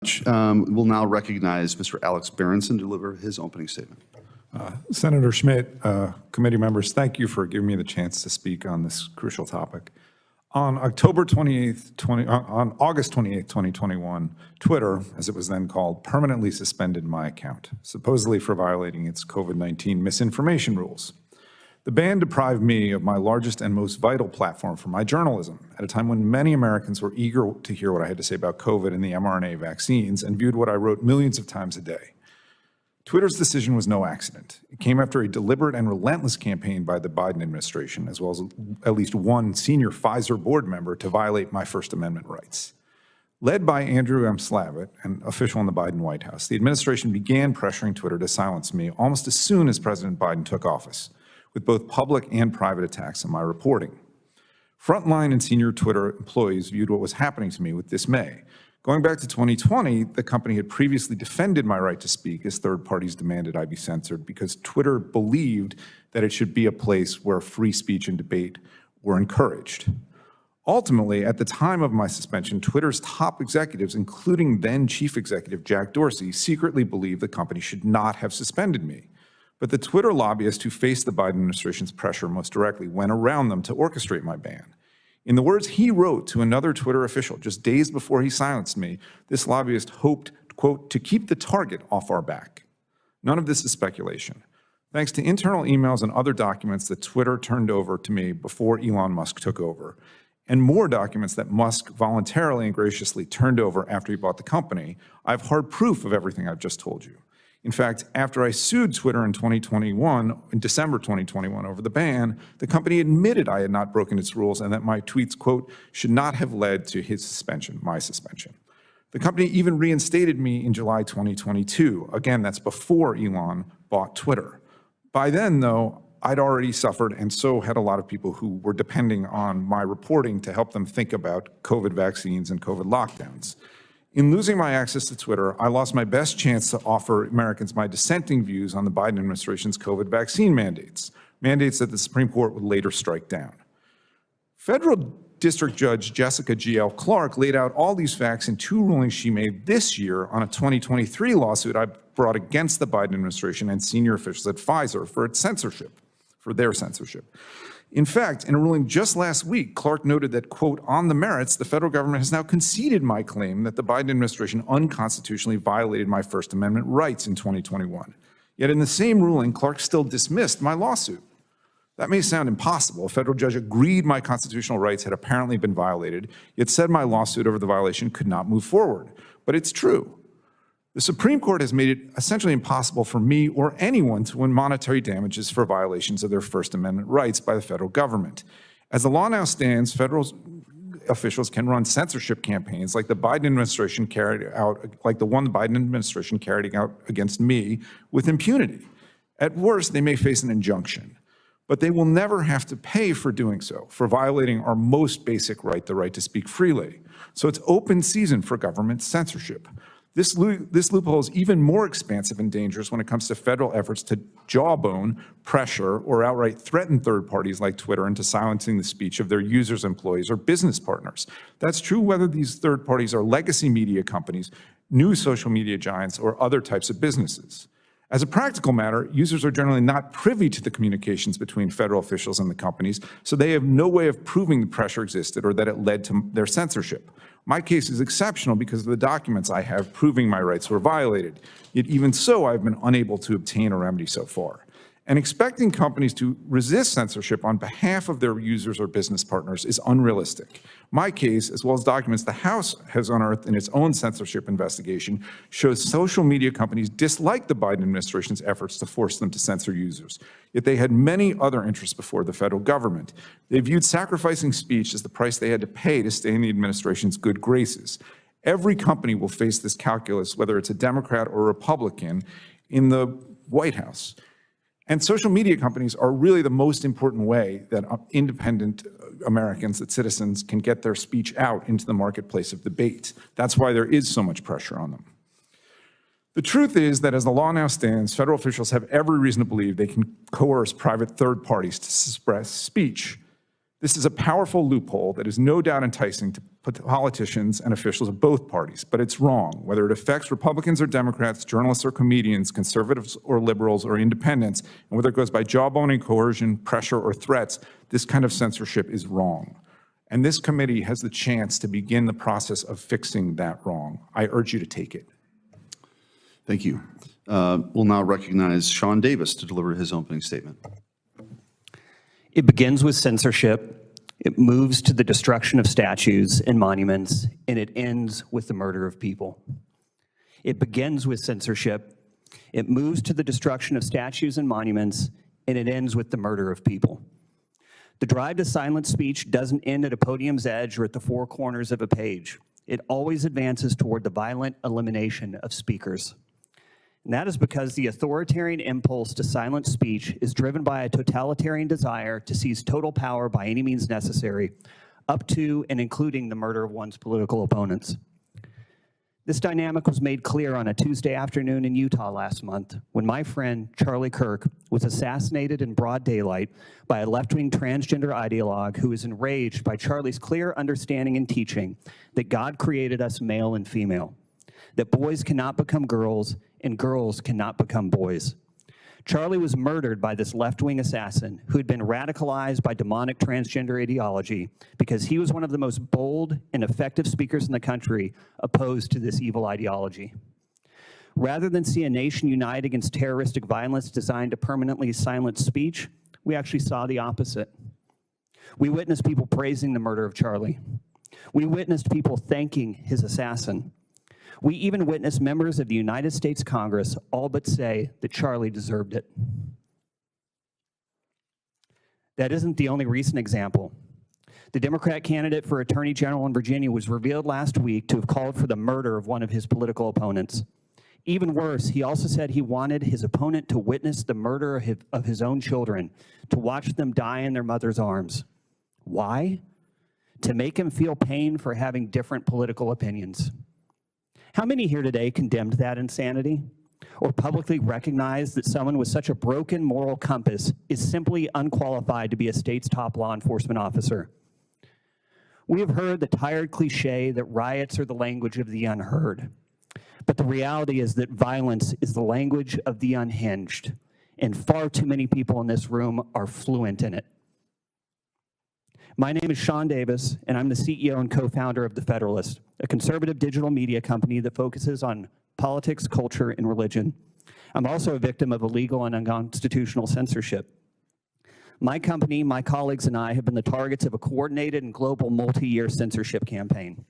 We'll now recognize Mr. Alex Berenson to deliver his opening statement. Senator Schmidt, committee members, thank you for giving me the chance to speak on this crucial topic. On August 28th, 2021, Twitter, as it was then called, permanently suspended my account, supposedly for violating its COVID-19 misinformation rules. The ban deprived me of my largest and most vital platform for my journalism at a time when many Americans were eager to hear what I had to say about COVID and the mRNA vaccines and viewed what I wrote millions of times a day. Twitter's decision was no accident. It came after a deliberate and relentless campaign by the Biden administration, as well as at least one senior Pfizer board member, to violate my First Amendment rights. Led by Andrew M. Slavitt, an official in the Biden White House, the administration began pressuring Twitter to silence me almost as soon as President Biden took office, with both public and private attacks on my reporting. Frontline and senior Twitter employees viewed what was happening to me with dismay. Going back to 2020, the company had previously defended my right to speak as third parties demanded I be censored because Twitter believed that it should be a place where free speech and debate were encouraged. Ultimately, at the time of my suspension, Twitter's top executives, including then Chief Executive Jack Dorsey, secretly believed the company should not have suspended me. But the Twitter lobbyists who faced the Biden administration's pressure most directly went around them to orchestrate my ban. In the words he wrote to another Twitter official just days before he silenced me, this lobbyist hoped, quote, to keep the target off our back. None of this is speculation. Thanks to internal emails and other documents that Twitter turned over to me before Elon Musk took over, and more documents that Musk voluntarily and graciously turned over after he bought the company, I have hard proof of everything I've just told you. In fact, after I sued Twitter in December 2021 over the ban, the company admitted I had not broken its rules and that my tweets, quote, should not have led to his suspension, my suspension. The company even reinstated me in July 2022. Again, that's before Elon bought Twitter. By then, though, I'd already suffered, and so had a lot of people who were depending on my reporting to help them think about COVID vaccines and COVID lockdowns. In losing my access to Twitter, I lost my best chance to offer Americans my dissenting views on the Biden administration's COVID vaccine mandates that the Supreme Court would later strike down. Federal District Judge Jessica G.L. Clark laid out all these facts in two rulings she made this year on a 2023 lawsuit I brought against the Biden administration and senior officials at Pfizer for their censorship. In fact, in a ruling just last week, Clark noted that, quote, on the merits, the federal government has now conceded my claim that the Biden administration unconstitutionally violated my First Amendment rights in 2021. Yet in the same ruling, Clark still dismissed my lawsuit. That may sound impossible. A federal judge agreed my constitutional rights had apparently been violated, yet said my lawsuit over the violation could not move forward. But it's true. The Supreme Court has made it essentially impossible for me or anyone to win monetary damages for violations of their First Amendment rights by the federal government. As the law now stands, federal officials can run censorship campaigns like the one the Biden administration carried out against me with impunity. At worst, they may face an injunction, but they will never have to pay for doing so, for violating our most basic right, the right to speak freely. So it's open season for government censorship. This loophole is even more expansive and dangerous when it comes to federal efforts to jawbone, pressure, or outright threaten third parties like Twitter into silencing the speech of their users, employees, or business partners. That's true whether these third parties are legacy media companies, new social media giants, or other types of businesses. As a practical matter, users are generally not privy to the communications between federal officials and the companies, so they have no way of proving the pressure existed or that it led to their censorship. My case is exceptional because of the documents I have proving my rights were violated. Yet even so, I've been unable to obtain a remedy so far. And expecting companies to resist censorship on behalf of their users or business partners is unrealistic. My case, as well as documents the House has unearthed in its own censorship investigation, shows social media companies dislike the Biden administration's efforts to force them to censor users. Yet they had many other interests before the federal government. They viewed sacrificing speech as the price they had to pay to stay in the administration's good graces. Every company will face this calculus, whether it's a Democrat or Republican in the White House. And social media companies are really the most important way that independent Americans, that citizens can get their speech out into the marketplace of debate. That's why there is so much pressure on them. The truth is that as the law now stands, federal officials have every reason to believe they can coerce private third parties to suppress speech. This is a powerful loophole that is no doubt enticing to politicians and officials of both parties, but it's wrong. Whether it affects Republicans or Democrats, journalists or comedians, conservatives or liberals or independents, and whether it goes by jawboning, coercion, pressure, or threats, this kind of censorship is wrong. And this committee has the chance to begin the process of fixing that wrong. I urge you to take it. Thank you. We'll now recognize Sean Davis to deliver his opening statement. It begins with censorship. It moves to the destruction of statues and monuments, and it ends with the murder of people. It begins with censorship. It moves to the destruction of statues and monuments, and it ends with the murder of people. The drive to silence speech doesn't end at a podium's edge or at the four corners of a page. It always advances toward the violent elimination of speakers. And that is because the authoritarian impulse to silence speech is driven by a totalitarian desire to seize total power by any means necessary, up to and including the murder of one's political opponents. This dynamic was made clear on a Tuesday afternoon in Utah last month when my friend Charlie Kirk was assassinated in broad daylight by a left-wing transgender ideologue who is enraged by Charlie's clear understanding and teaching that God created us male and female, that boys cannot become girls and girls cannot become boys. Charlie was murdered by this left-wing assassin who had been radicalized by demonic transgender ideology because he was one of the most bold and effective speakers in the country opposed to this evil ideology. Rather than see a nation unite against terroristic violence designed to permanently silence speech, we actually saw the opposite. We witnessed people praising the murder of Charlie. We witnessed people thanking his assassin. We even witnessed members of the United States Congress all but say that Charlie deserved it. That isn't the only recent example. The Democrat candidate for Attorney General in Virginia was revealed last week to have called for the murder of one of his political opponents. Even worse, he also said he wanted his opponent to witness the murder of his own children, to watch them die in their mother's arms. Why? To make him feel pain for having different political opinions. How many here today condemned that insanity or publicly recognized that someone with such a broken moral compass is simply unqualified to be a state's top law enforcement officer? We have heard the tired cliche that riots are the language of the unheard. But the reality is that violence is the language of the unhinged, and far too many people in this room are fluent in it. My name is Sean Davis, and I'm the CEO and co-founder of The Federalist, a conservative digital media company that focuses on politics, culture, and religion. I'm also a victim of illegal and unconstitutional censorship. My company, my colleagues, and I have been the targets of a coordinated and global multi-year censorship campaign.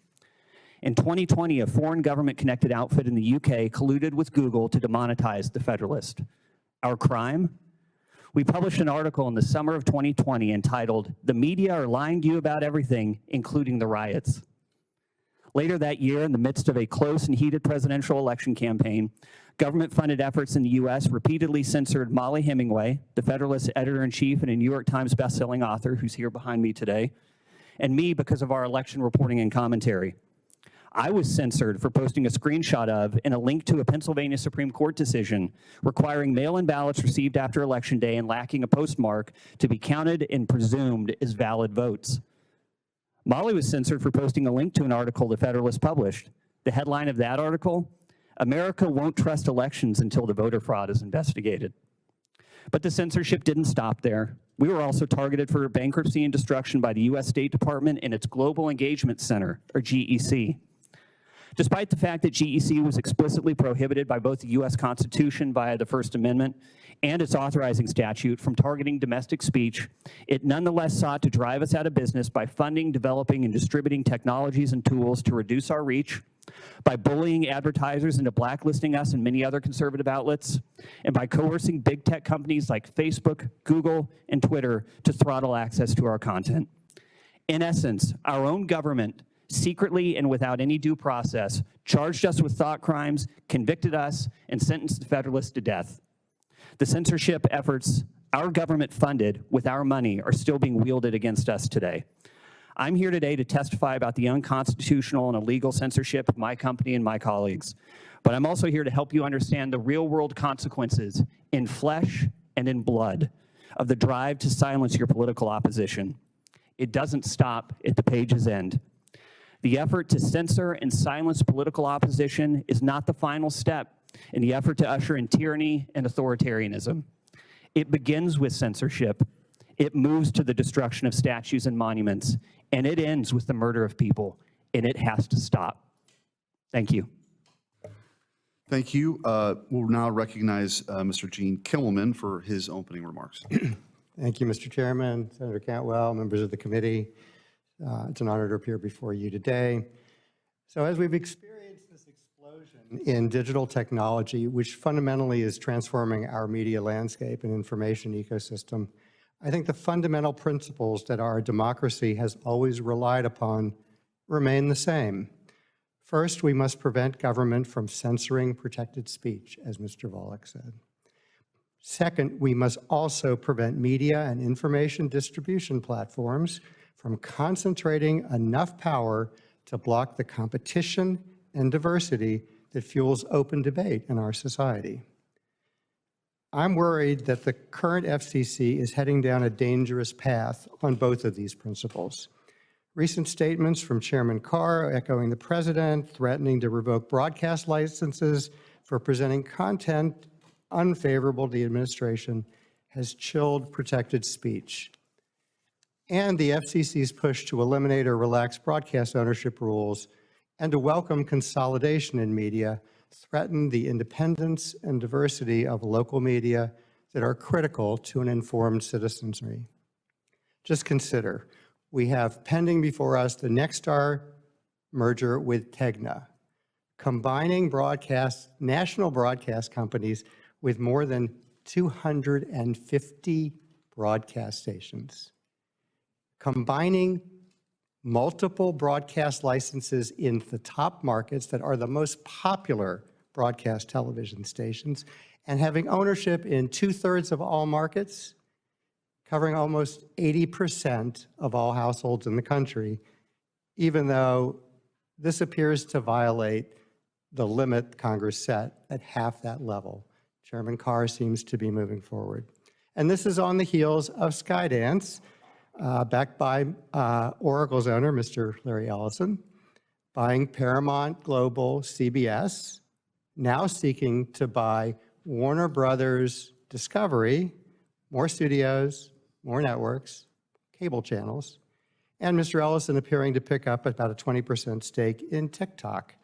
In 2020, a foreign government-connected outfit in the UK colluded with Google to demonetize The Federalist. Our crime? We published an article in the summer of 2020 entitled, "The Media Are Lying to You About Everything, Including the Riots." Later that year, in the midst of a close and heated presidential election campaign, government-funded efforts in the US repeatedly censored Molly Hemingway, The Federalist editor-in-chief and a New York Times bestselling author who's here behind me today, and me because of our election reporting and commentary. I was censored for posting a screenshot of and a link to a Pennsylvania Supreme Court decision requiring mail-in ballots received after Election Day and lacking a postmark to be counted and presumed as valid votes. Molly was censored for posting a link to an article The Federalist published. The headline of that article, "America Won't Trust Elections Until the Voter Fraud is Investigated." But the censorship didn't stop there. We were also targeted for bankruptcy and destruction by the US State Department and its Global Engagement Center, or GEC. Despite the fact that GEC was explicitly prohibited by both the US Constitution via the First Amendment and its authorizing statute from targeting domestic speech, it nonetheless sought to drive us out of business by funding, developing, and distributing technologies and tools to reduce our reach, by bullying advertisers into blacklisting us and many other conservative outlets, and by coercing big tech companies like Facebook, Google, and Twitter to throttle access to our content. In essence, our own government secretly and without any due process, charged us with thought crimes, convicted us, and sentenced the Federalists to death. The censorship efforts our government funded with our money are still being wielded against us today. I'm here today to testify about the unconstitutional and illegal censorship of my company and my colleagues. But I'm also here to help you understand the real-world consequences in flesh and in blood of the drive to silence your political opposition. It doesn't stop at the page's end. The effort to censor and silence political opposition is not the final step in the effort to usher in tyranny and authoritarianism. It begins with censorship, it moves to the destruction of statues and monuments, and it ends with the murder of people, and it has to stop. Thank you. Thank you. We'll now recognize Mr. Gene Kimmelman for his opening remarks. Thank you, Mr. Chairman, Senator Cantwell, members of the committee. It's an honor to appear before you today. So as we've experienced this explosion in digital technology, which fundamentally is transforming our media landscape and information ecosystem, I think the fundamental principles that our democracy has always relied upon remain the same. First, we must prevent government from censoring protected speech, as Mr. Volokh said. Second, we must also prevent media and information distribution platforms from concentrating enough power to block the competition and diversity that fuels open debate in our society. I'm worried that the current FCC is heading down a dangerous path on both of these principles. Recent statements from Chairman Carr echoing the president, threatening to revoke broadcast licenses for presenting content unfavorable to the administration, has chilled protected speech. And the FCC's push to eliminate or relax broadcast ownership rules and to welcome consolidation in media threaten the independence and diversity of local media that are critical to an informed citizenry. Just consider, we have pending before us the Nexstar merger with Tegna, combining national broadcast companies with more than 250 broadcast stations, combining multiple broadcast licenses in the top markets that are the most popular broadcast television stations, and having ownership in 2/3 of all markets, covering almost 80% of all households in the country, even though this appears to violate the limit Congress set at half that level. Chairman Carr seems to be moving forward. And this is on the heels of Skydance, backed by Oracle's owner, Mr. Larry Ellison, buying Paramount Global CBS, now seeking to buy Warner Brothers Discovery, more studios, more networks, cable channels, and Mr. Ellison appearing to pick up about a 20% stake in TikTok.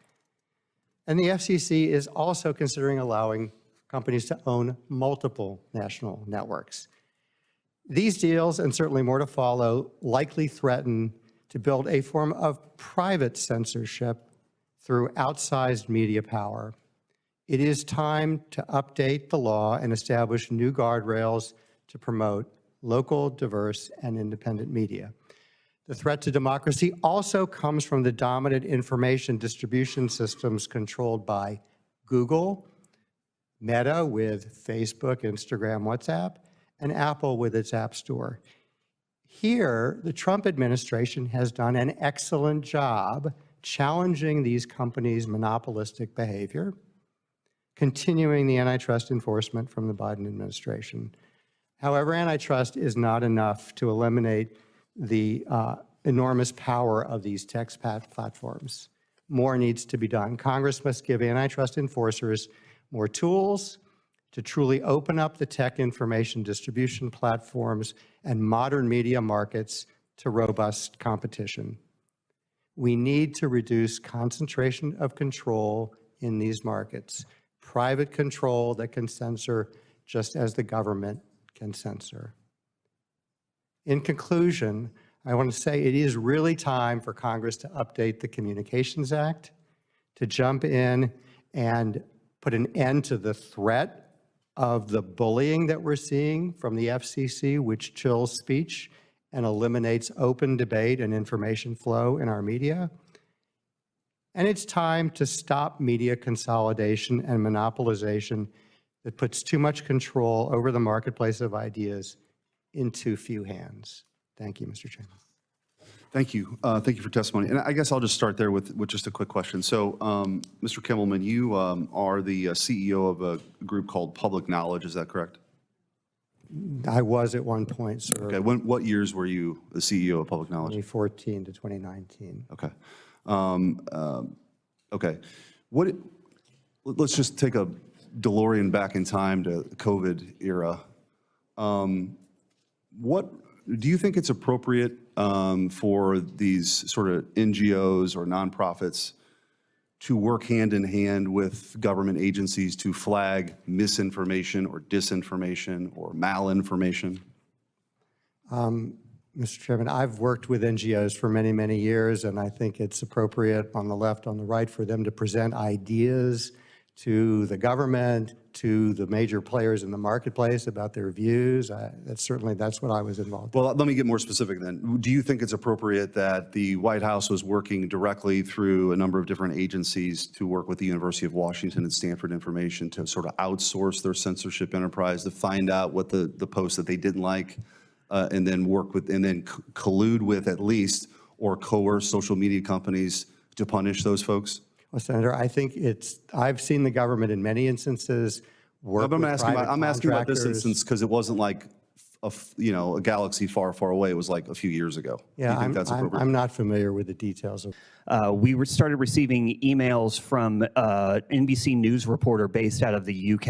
And the FCC is also considering allowing companies to own multiple national networks. These deals, and certainly more to follow, likely threaten to build a form of private censorship through outsized media power. It is time to update the law and establish new guardrails to promote local, diverse, and independent media. The threat to democracy also comes from the dominant information distribution systems controlled by Google, Meta with Facebook, Instagram, WhatsApp, and Apple with its App Store. Here, the Trump administration has done an excellent job challenging these companies' monopolistic behavior, continuing the antitrust enforcement from the Biden administration. However, antitrust is not enough to eliminate the enormous power of these tech platforms. More needs to be done. Congress must give antitrust enforcers more tools to truly open up the tech information distribution platforms and modern media markets to robust competition. We need to reduce concentration of control in these markets, private control that can censor just as the government can censor. In conclusion, I want to say it is really time for Congress to update the Communications Act, to jump in and put an end to the threat of the bullying that we're seeing from the FCC, which chills speech and eliminates open debate and information flow in our media. And it's time to stop media consolidation and monopolization that puts too much control over the marketplace of ideas in too few hands. Thank you, Mr. Chairman. Thank you. Thank you for testimony. And I guess I'll just start there with just a quick question. So, Mr. Kimmelman, you are the CEO of a group called Public Knowledge, is that correct? I was at one point, sir. Okay. What years were you the CEO of Public Knowledge? 2014 to 2019. Okay. Okay. Let's just take a DeLorean back in time to the COVID era. What do you think it's appropriate for these sort of NGOs or nonprofits to work hand in hand with government agencies to flag misinformation or disinformation or malinformation? Mr. Chairman, I've worked with NGOs for many, many years, and I think it's appropriate on the left, on the right, for them to present ideas to the government, to the major players in the marketplace about their views. That's what I was involved in. Well, let me get more specific then. Do you think it's appropriate that the White House was working directly through a number of different agencies to work with the University of Washington and Stanford Information to sort of outsource their censorship enterprise to find out what the posts that they didn't like and then work with, and then collude with at least, or coerce social media companies to punish those folks? Well, Senator, I think I've seen the government in many instances work with private contractors. I'm asking about this instance because it wasn't like a galaxy far, far away. It was like a few years ago. Yeah, Do you think that's appropriate? I'm not familiar with the details of. We started receiving emails from NBC News reporter based out of the UK.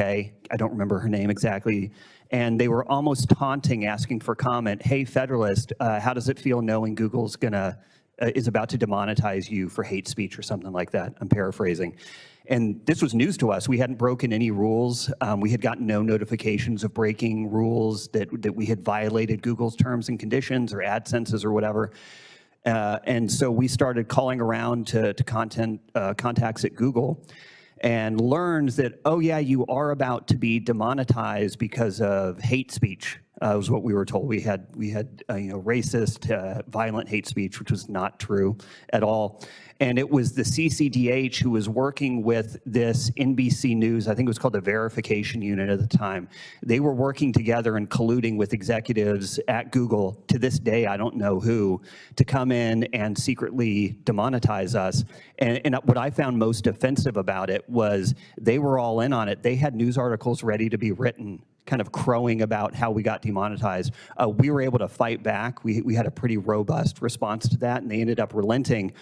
I don't remember her name exactly. And they were almost taunting, asking for comment. Hey, Federalist, how does it feel knowing Google's is about to demonetize you for hate speech or something like that? I'm paraphrasing. And this was news to us. We hadn't broken any rules. We had gotten no notifications of breaking rules that we had violated Google's terms and conditions or AdSense's or whatever. And so we started calling around to contacts at Google and learned that, oh yeah, you are about to be demonetized because of hate speech. Was what we were told. We had racist, violent hate speech, which was not true at all. And it was the CCDH who was working with this NBC News, I think it was called the verification unit at the time. They were working together and colluding with executives at Google, to this day, I don't know who, to come in and secretly demonetize us. And what I found most offensive about it was they were all in on it. They had news articles ready to be written, kind of crowing about how we got demonetized. We were able to fight back. We had a pretty robust response to that, and they ended up relenting.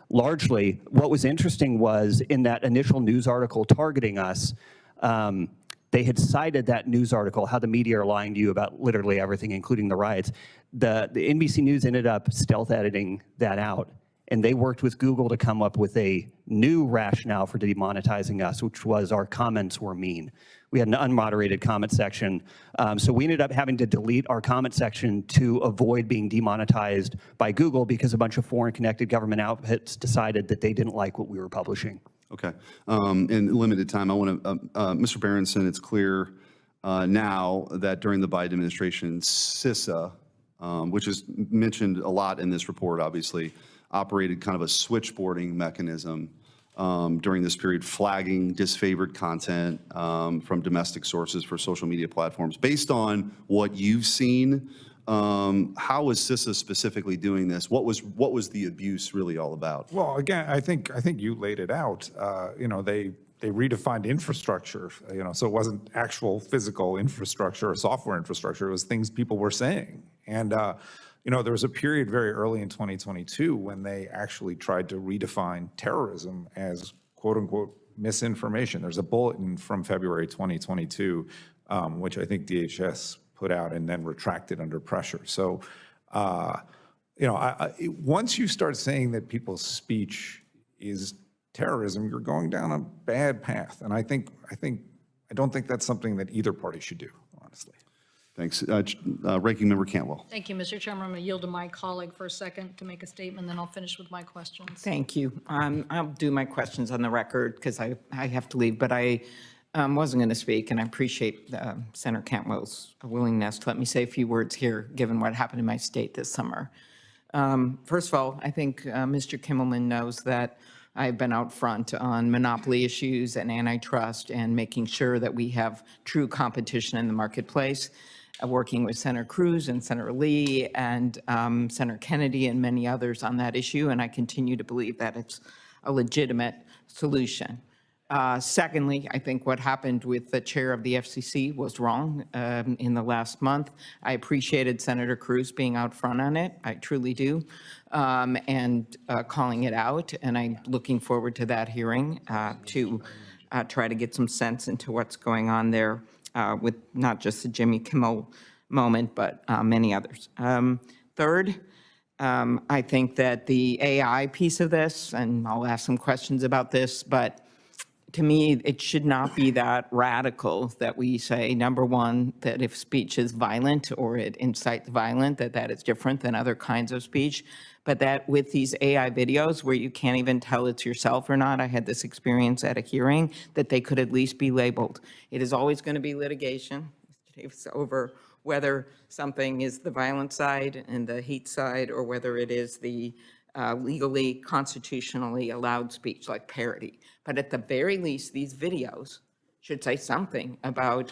Largely, what was interesting was in that initial news article targeting us, they had cited that news article, how the media are lying to you about literally everything, including the riots. The NBC News ended up stealth editing that out, and they worked with Google to come up with a new rationale for demonetizing us, which was our comments were mean. We had an unmoderated comment section. So we ended up having to delete our comment section to avoid being demonetized by Google because a bunch of foreign connected government outfits decided that they didn't like what we were publishing. Okay. In limited time, I want to, Mr. Berenson, it's clear now that during the Biden administration, CISA, which is mentioned a lot in this report, obviously, operated kind of a switchboarding mechanism during this period, flagging disfavored content from domestic sources for social media platforms. Based on what you've seen, how is CISA specifically doing this? What was the abuse really all about? Well, again, I think you laid it out. They redefined infrastructure. So it wasn't actual physical infrastructure or software infrastructure. It was things people were saying. And there was a period very early in 2022 when they actually tried to redefine terrorism as quote unquote misinformation. There's a bulletin from February 2022, which I think DHS put out and then retracted under pressure. So, once you start saying that people's speech is terrorism, you're going down a bad path. And I don't think that's something that either party should do, honestly. Thanks. Ranking Member Cantwell. Thank you, Mr. Chairman. I'm going to yield to my colleague for a second to make a statement, then I'll finish with my questions. Thank you. I'll do my questions on the record because I have to leave, but I wasn't going to speak, and I appreciate Senator Cantwell's willingness to let me say a few words here, given what happened in my state this summer. First of all, I think Mr. Kimmelman knows that I've been out front on monopoly issues and antitrust and making sure that we have true competition in the marketplace. Working with Senator Cruz and Senator Lee and Senator Kennedy and many others on that issue, and I continue to believe that it's a legitimate solution. Secondly, I think what happened with the chair of the FCC was wrong in the last month. I appreciated Senator Cruz being out front on it. I truly do, and calling it out. And I'm looking forward to that hearing to try to get some sense into what's going on there with not just the Jimmy Kimmel moment, but many others. Third, I think that the AI piece of this, and I'll ask some questions about this, but to me, it should not be that radical that we say, number one, that if speech is violent or it incites violence, that is different than other kinds of speech, but that with these AI videos where you can't even tell it's yourself or not, I had this experience at a hearing, that they could at least be labeled. It is always going to be litigation over whether something is the violent side and the hate side, or whether it is the legally, constitutionally allowed speech, like parody. But at the very least, these videos should say something about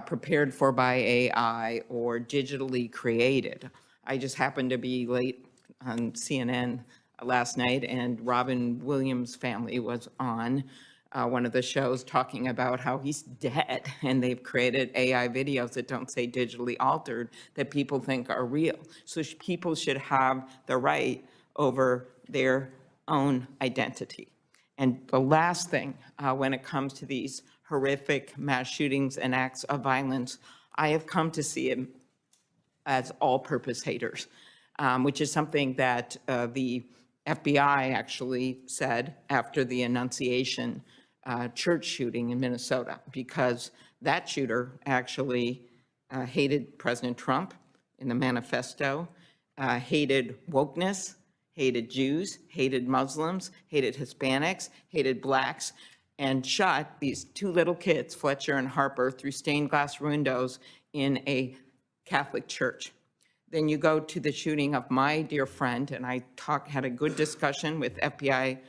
prepared for by AI or digitally created. I just happened to be late on CNN last night, and Robin Williams' family was on one of the shows talking about how he's dead, and they've created AI videos that don't say digitally altered that people think are real. So people should have the right over their own identity. And the last thing, when it comes to these horrific mass shootings and acts of violence, I have come to see it as all-purpose haters, which is something that the FBI actually said after the Annunciation church shooting in Minnesota, because that shooter actually hated President Trump in the manifesto, hated wokeness, hated Jews, hated Muslims, hated Hispanics, hated blacks, and shot these two little kids, Fletcher and Harper, through stained glass windows in a Catholic church. Then you go to the shooting of my dear friend, and I had a good discussion with FBI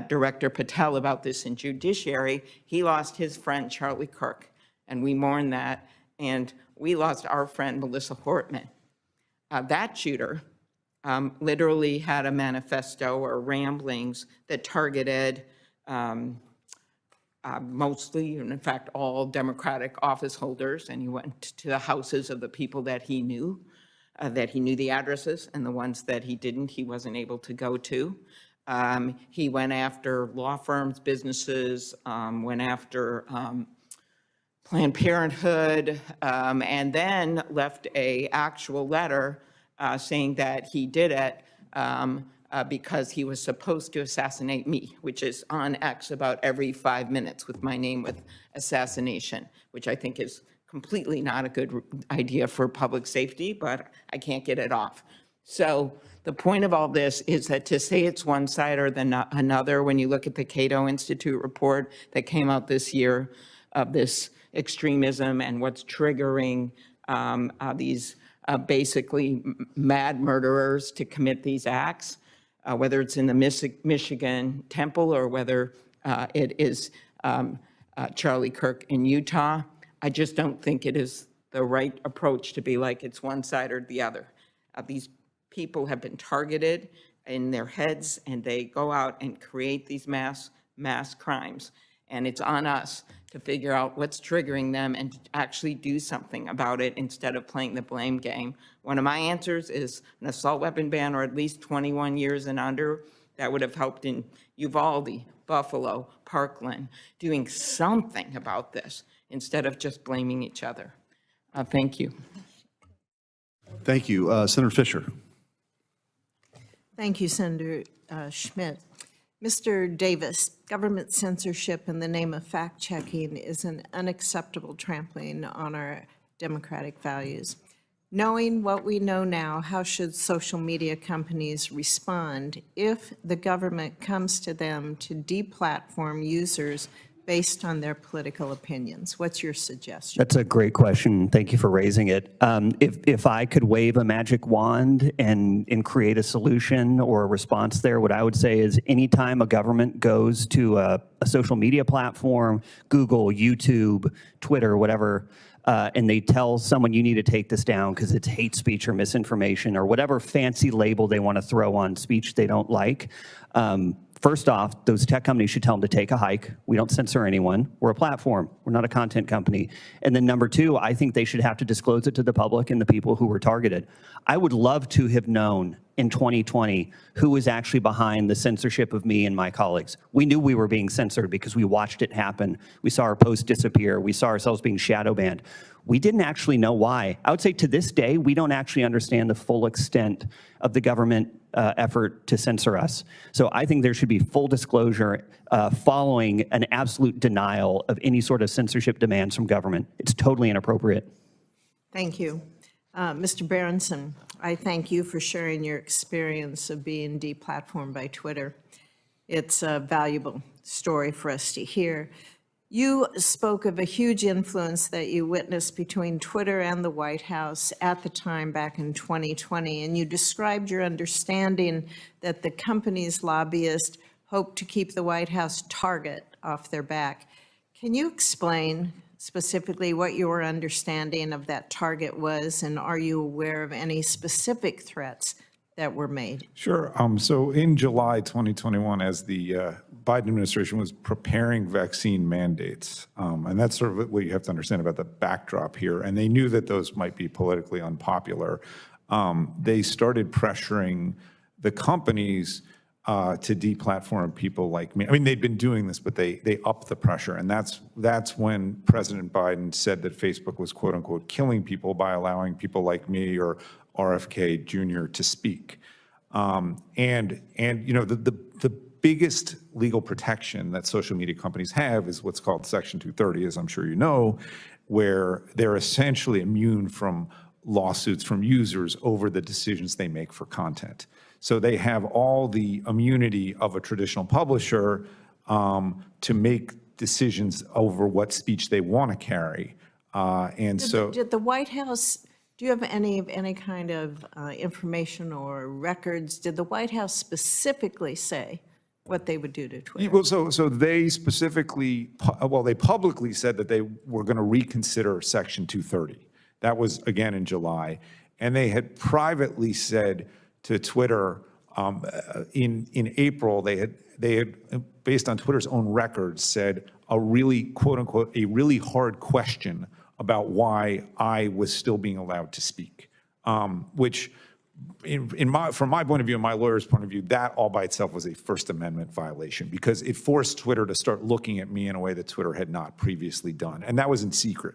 Director Patel about this in Judiciary. He lost his friend, Charlie Kirk, and we mourn that, and we lost our friend, Melissa Hortman. That shooter literally had a manifesto or ramblings that targeted mostly, and in fact, all Democratic office holders, and he went to the houses of the people that he knew the addresses, and the ones that he didn't, he wasn't able to go to. He went after law firms, businesses, went after Planned Parenthood, and then left an actual letter saying that he did it because he was supposed to assassinate me, which is on X about every 5 minutes with my name with assassination, which I think is completely not a good idea for public safety, but I can't get it off. So the point of all this is that to say it's one side or another, when you look at the Cato Institute report that came out this year of this extremism and what's triggering these basically mad murderers to commit these acts, whether it's in the Michigan temple or whether it is Charlie Kirk in Utah, I just don't think it is the right approach to be like it's one side or the other. These people have been targeted in their heads, and they go out and create these mass crimes. And it's on us to figure out what's triggering them and to actually do something about it instead of playing the blame game. One of my answers is an assault weapon ban, or at least 21 years and under. That would have helped in Uvalde, Buffalo, Parkland, doing something about this instead of just blaming each other. Thank you. Thank you. Senator Fisher. Thank you, Senator Schmidt. Mr. Davis, government censorship in the name of fact-checking is an unacceptable trampling on our democratic values. Knowing what we know now, how should social media companies respond if the government comes to them to deplatform users based on their political opinions? What's your suggestion? That's a great question. Thank you for raising it. If I could wave a magic wand and create a solution or a response there, what I would say is anytime a government goes to a social media platform, Google, YouTube, Twitter, whatever, and they tell someone you need to take this down because it's hate speech or misinformation or whatever fancy label they want to throw on speech they don't like, First off, those tech companies should tell them to take a hike. We don't censor anyone. We're a platform. We're not a content company. And then number two, I think they should have to disclose it to the public and the people who were targeted. I would love to have known in 2020 who was actually behind the censorship of me and my colleagues. We knew we were being censored because we watched it happen. We saw our posts disappear. We saw ourselves being shadow banned. We didn't actually know why. I would say to this day, we don't actually understand the full extent of the government effort to censor us. So I think there should be full disclosure following an absolute denial of any sort of censorship demands from government. It's totally inappropriate. Thank you. Mr. Berenson, I thank you for sharing your experience of being deplatformed by Twitter. It's a valuable story for us to hear. You spoke of a huge influence that you witnessed between Twitter and the White House at the time back in 2020, and you described your understanding that the company's lobbyists hoped to keep the White House target off their back. Can you explain specifically what your understanding of that target was, and are you aware of any specific threats that were made? Sure. So in July 2021, as the Biden administration was preparing vaccine mandates, and that's sort of what you have to understand about the backdrop here, and they knew that those might be politically unpopular, they started pressuring the companies to deplatform people like me. I mean, they'd been doing this, but they upped the pressure, and that's when President Biden said that Facebook was quote unquote killing people by allowing people like me or RFK Jr. to speak. And you know, the biggest legal protection that social media companies have is what's called Section 230, as I'm sure you know, where they're essentially immune from lawsuits from users over the decisions they make for content. So they have all the immunity of a traditional publisher to make decisions over what speech they want to carry. And so Did the White House, do you have any kind of information or records? Did the White House specifically say what they would do to Twitter? Well, so they specifically, well, they publicly said that they were going to reconsider Section 230. That was, again, in July. And they had privately said to Twitter in April, they had, based on Twitter's own records, said a really, quote unquote, a really hard question about why I was still being allowed to speak, which from my point of view and my lawyer's point of view, that all by itself was a First Amendment violation because it forced Twitter to start looking at me in a way that Twitter had not previously done. And that was in secret.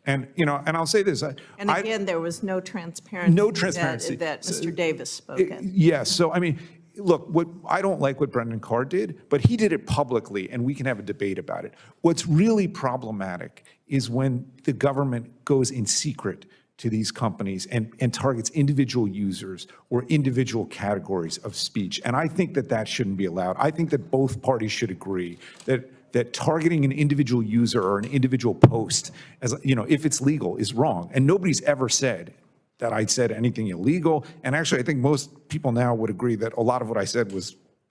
And, you know, and I'll say this. And again, there was no transparency. No transparency. That Mr. Davis spoke in. Yes. So, I mean, look, I don't like what Brendan Carr did, but he did it publicly, and we can have a debate about it. What's really problematic is when the government goes in secret to these companies and targets individual users or individual categories of speech. And I think that that shouldn't be allowed. I think that both parties should agree that targeting an individual user or an individual post, as you know, if it's legal, is wrong. And nobody's ever said that I said anything illegal. And actually, I think most people now would agree that a lot of what I said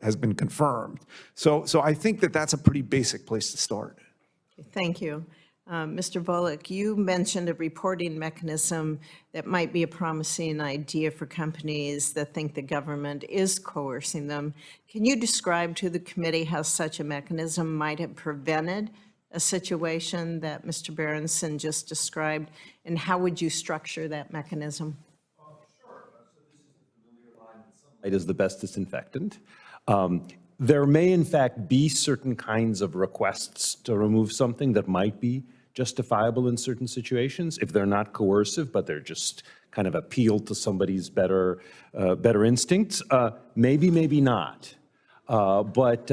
has been confirmed. So I think that that's a pretty basic place to start. Thank you. Mr. Volokh, you mentioned a reporting mechanism that might be a promising idea for companies that think the government is coercing them. Can you describe to the committee how such a mechanism might have prevented a situation that Mr. Berenson just described, and how would you structure that mechanism? Sure. So this is the familiar line that sunlight is the best disinfectant. There may, in fact, be certain kinds of requests to remove something that might be justifiable in certain situations if they're not coercive, but they're just kind of appeal to somebody's better instincts. Maybe, maybe not. But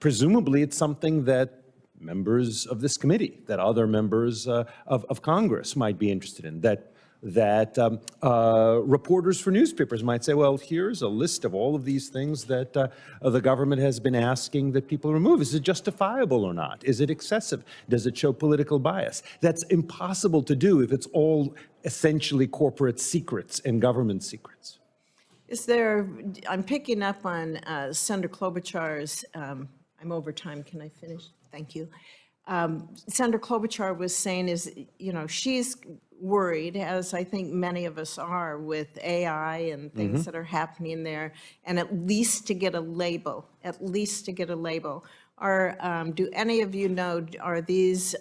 presumably, it's something that members of this committee, that other members of Congress might be interested in, that reporters for newspapers might say, well, here's a list of all of these things that the government has been asking that people remove. Is it justifiable or not? Is it excessive? Does it show political bias? That's impossible to do if it's all essentially corporate secrets and government secrets. Is there, I'm picking up on Senator Klobuchar's, I'm over time, can I finish? Thank you. Senator Klobuchar was saying is, you know, she's worried, as I think many of us are, with AI and things that are happening there, and at least to get a label, do any of you know, are these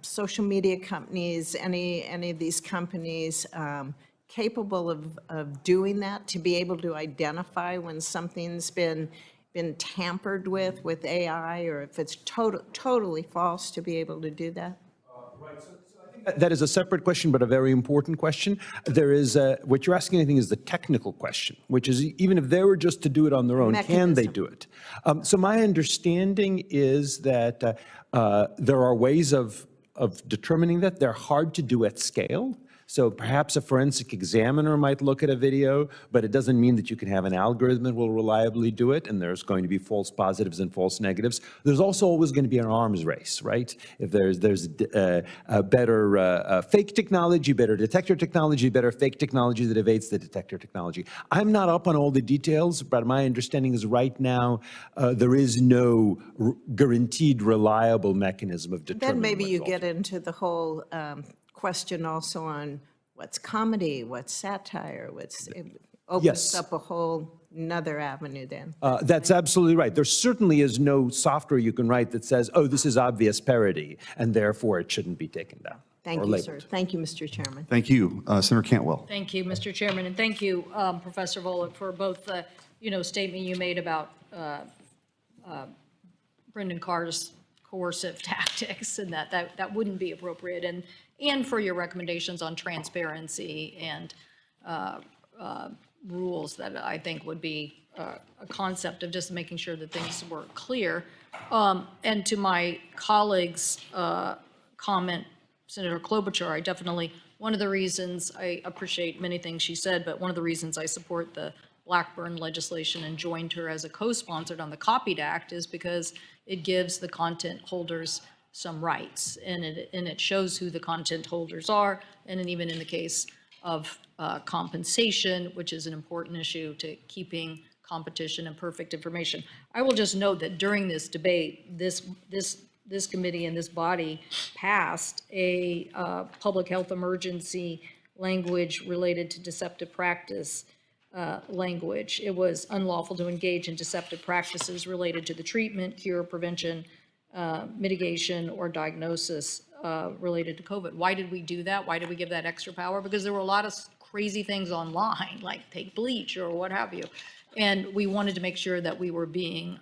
social media companies, any of these companies capable of doing that, to be able to identify when something's been tampered with AI, or if it's totally false, to be able to do that? That is a separate question, but a very important question. There is what you're asking, I think, is the technical question, which is even if they were just to do it on their own, can they do it? So my understanding is that there are ways of determining that. They're hard to do at scale. So perhaps a forensic examiner might look at a video, but it doesn't mean that you can have an algorithm that will reliably do it, and there's going to be false positives and false negatives. There's also always going to be an arms race, right? If there's a better fake technology, better detector technology, better fake technology that evades the detector technology. I'm not up on all the details, but my understanding is right now there is no guaranteed reliable mechanism of determining. Then maybe you get into the whole question also on what's comedy, what's satire, opens up a whole another avenue then. That's absolutely right. There certainly is no software you can write that says, oh, this is obvious parody, and therefore it shouldn't be taken down. Thank you, sir. Thank you, Mr. Chairman. Thank you. Senator Cantwell. Thank you, Mr. Chairman, and thank you, Professor Volokh, for both the, statement you made about Brendan Carr's coercive tactics, and that wouldn't be appropriate, and for your recommendations on transparency and rules that I think would be a concept of just making sure that things were clear. And to my colleague's comment, Senator Klobuchar, one of the reasons, I appreciate many things she said, but one of the reasons I support the Blackburn legislation and joined her as a co-sponsored on the Copied Act is because it gives the content holders some rights, and it shows who the content holders are, and even in the case of compensation, which is an important issue to keeping competition and perfect information. I will just note that during this debate, this committee and this body passed a public health emergency language related to deceptive practice language. It was unlawful to engage in deceptive practices related to the treatment, cure, prevention, mitigation, or diagnosis related to COVID. Why did we do that? Why did we give that extra power? Because there were a lot of crazy things online, like take bleach or what have you. And we wanted to make sure that we were being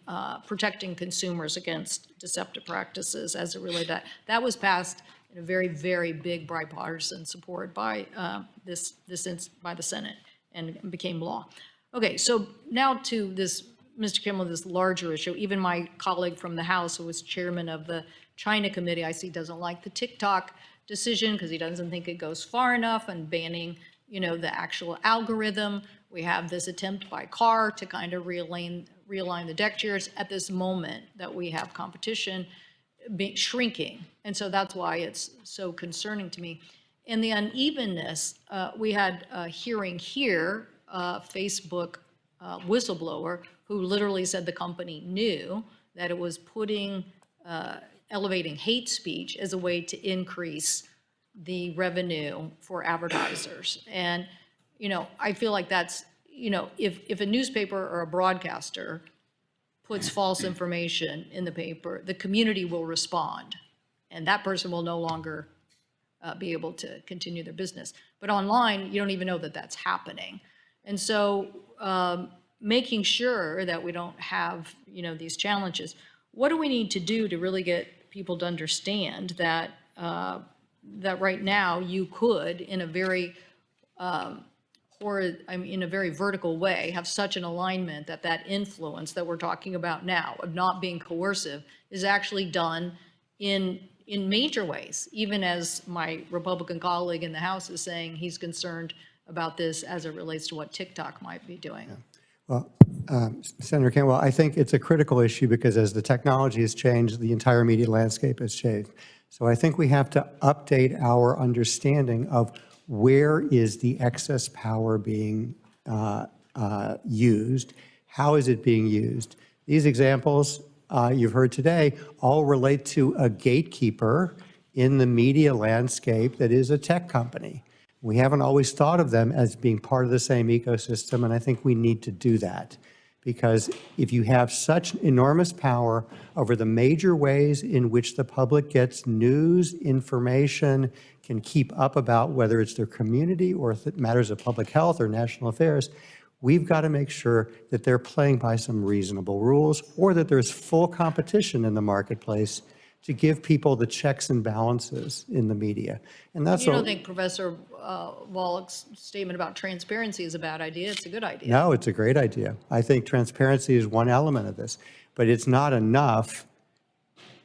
protecting consumers against deceptive practices as it related to that. That was passed in a very, very big bipartisan support by by the Senate and became law. Okay, so now to this, Mr. Kimmel, this larger issue. Even my colleague from the House, who was chairman of the China committee, I see doesn't like the TikTok decision because he doesn't think it goes far enough and banning, the actual algorithm. We have this attempt by CAR to kind of realign the deck chairs at this moment that we have competition shrinking. And so that's why it's so concerning to me. And the unevenness, we had a hearing here, Facebook whistleblower who literally said the company knew that it was elevating hate speech as a way to increase the revenue for advertisers. And, I feel like that's, if a newspaper or a broadcaster puts false information in the paper, the community will respond, and that person will no longer be able to continue their business. But online, you don't even know that that's happening. And so making sure that we don't have, these challenges, what do we need to do to really get people to understand that that right now you could, in a very in a very vertical way, have such an alignment that influence that we're talking about now of not being coercive is actually done in major ways, even as my Republican colleague in the House is saying he's concerned about this as it relates to what TikTok might be doing. Yeah. Well, Senator Cantwell, I think it's a critical issue because as the technology has changed, the entire media landscape has changed. So I think we have to update our understanding of where is the excess power being used, how is it being used. These examples you've heard today all relate to a gatekeeper in the media landscape that is a tech company. We haven't always thought of them as being part of the same ecosystem, and I think we need to do that. Because if you have such enormous power over the major ways in which the public gets news, information, can keep up about whether it's their community or if it matters of public health or national affairs, we've got to make sure that they're playing by some reasonable rules or that there's full competition in the marketplace to give people the checks and balances in the media. And that's You don't think Professor Wallach's statement about transparency is a bad idea? It's a good idea. No, it's a great idea. I think transparency is one element of this, but it's not enough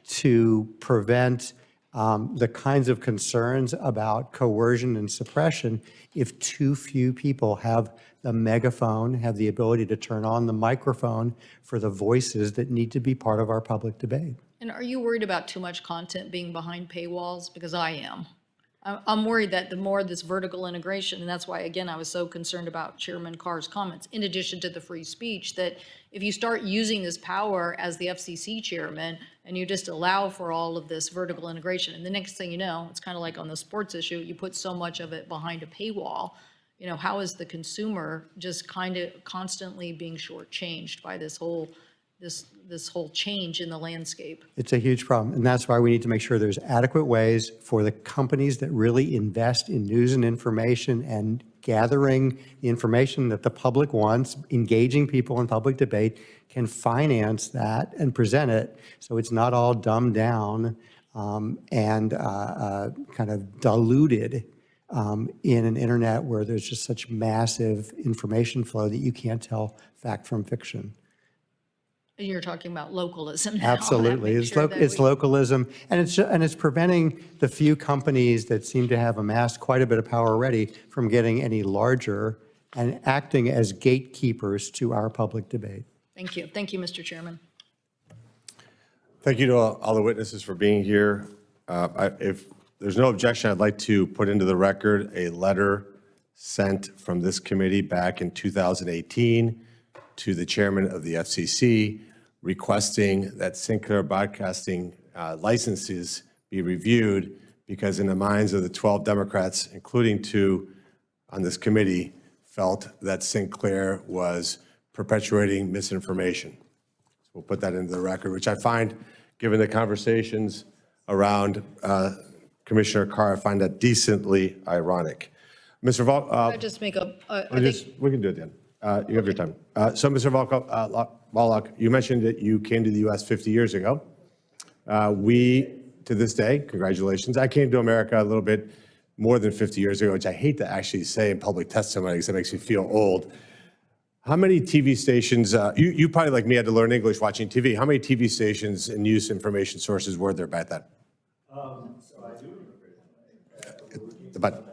to prevent the kinds of concerns about coercion and suppression if too few people have the megaphone, have the ability to turn on the microphone for the voices that need to be part of our public debate. And are you worried about too much content being behind paywalls? Because I am. I'm worried that the more this vertical integration, and that's why, again, I was so concerned about Chairman Carr's comments, in addition to the free speech, that if you start using this power as the FCC chairman and you just allow for all of this vertical integration, and the next thing you know, it's kind of like on the sports issue, you put so much of it behind a paywall, you know, how is the consumer just kind of constantly being shortchanged by this whole change in the landscape? It's a huge problem, and that's why we need to make sure there's adequate ways for the companies that really invest in news and information and gathering the information that the public wants, engaging people in public debate, can finance that and present it so it's not all dumbed down and kind of diluted in an internet where there's just such massive information flow that you can't tell fact from fiction. You're talking about localism now. Absolutely, it's localism, and it's preventing the few companies that seem to have amassed quite a bit of power already from getting any larger and acting as gatekeepers to our public debate. Thank you. Thank you, Mr. Chairman. Thank you to all the witnesses for being here. If there's no objection, I'd like to put into the record a letter sent from this committee back in 2018 to the chairman of the FCC requesting that Sinclair Broadcasting licenses be reviewed because in the minds of the 12 Democrats, including 2 on this committee, felt that Sinclair was perpetuating misinformation. So we'll put that into the record, which I find, given the conversations around Commissioner Carr, I find that decently ironic. Mr. Volk, I just make a, we can do it then. You have your time. So, Mr. Wallach, you mentioned that you came to the U.S. 50 years ago. We, to this day, congratulations. I came to America a little bit more than 50 years ago, which I hate to actually say in public testimony because it makes me feel old. How many TV stations, you probably like me had to learn English watching TV. How many TV stations and news information sources were there back then? The button.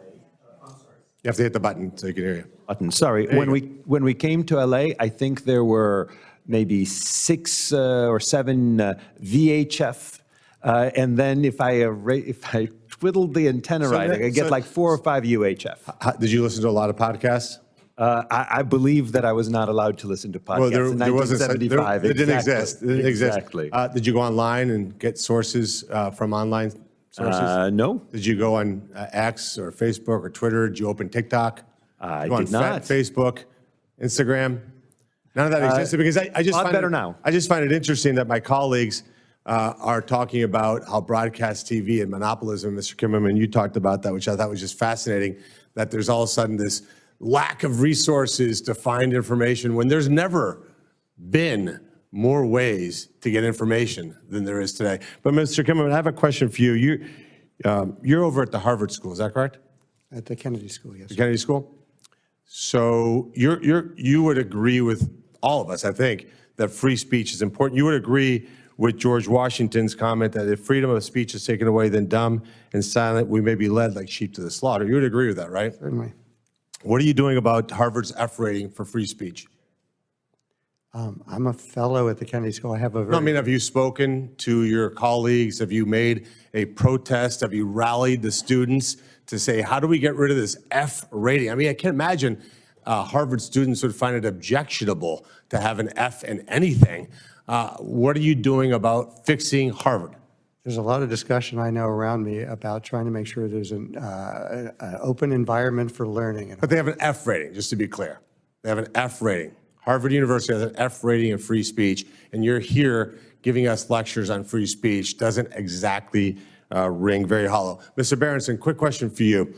You have to hit the button so you can hear you. Button. Sorry. When we came to LA, I think there were maybe 6 or 7 VHF, and then if I twiddled the antenna right, I could get like 4 or 5 UHF. Did you listen to a lot of podcasts? I believe that I was not allowed to listen to podcasts in 1975. It didn't exist. It didn't exist. Exactly. Did you go online and get sources from online sources? No. Did you go on X or Facebook or Twitter? Did you open TikTok? I did not. Facebook, Instagram? None of that existed because I just find better it, now. I just find it interesting that my colleagues are talking about how broadcast TV and monopolism, Mr. Kimmerman, you talked about that, which I thought was just fascinating, that there's all of a sudden this lack of resources to find information when there's never been more ways to get information than there is today. But Mr. Kimmerman, I have a question for you. You're over at the Harvard School, is that correct? At the Kennedy School, yes. The Kennedy School? So you would agree with all of us, I think, that free speech is important. You would agree with George Washington's comment that if freedom of speech is taken away, then dumb and silent, we may be led like sheep to the slaughter. You would agree with that, right? Certainly. What are you doing about Harvard's F rating for free speech? I'm a fellow at the Kennedy School. I have a very... No, I mean, have you spoken to your colleagues? Have you made a protest? Have you rallied the students to say, how do we get rid of this F rating? I mean, I can't imagine Harvard students would find it objectionable to have an F in anything. What are you doing about fixing Harvard? There's a lot of discussion I know around me about trying to make sure there's an open environment for learning. But they have an F rating, just to be clear. They have an F rating. Harvard University has an F rating of free speech, and you're here giving us lectures on free speech doesn't exactly ring very hollow. Mr. Berenson, quick question for you.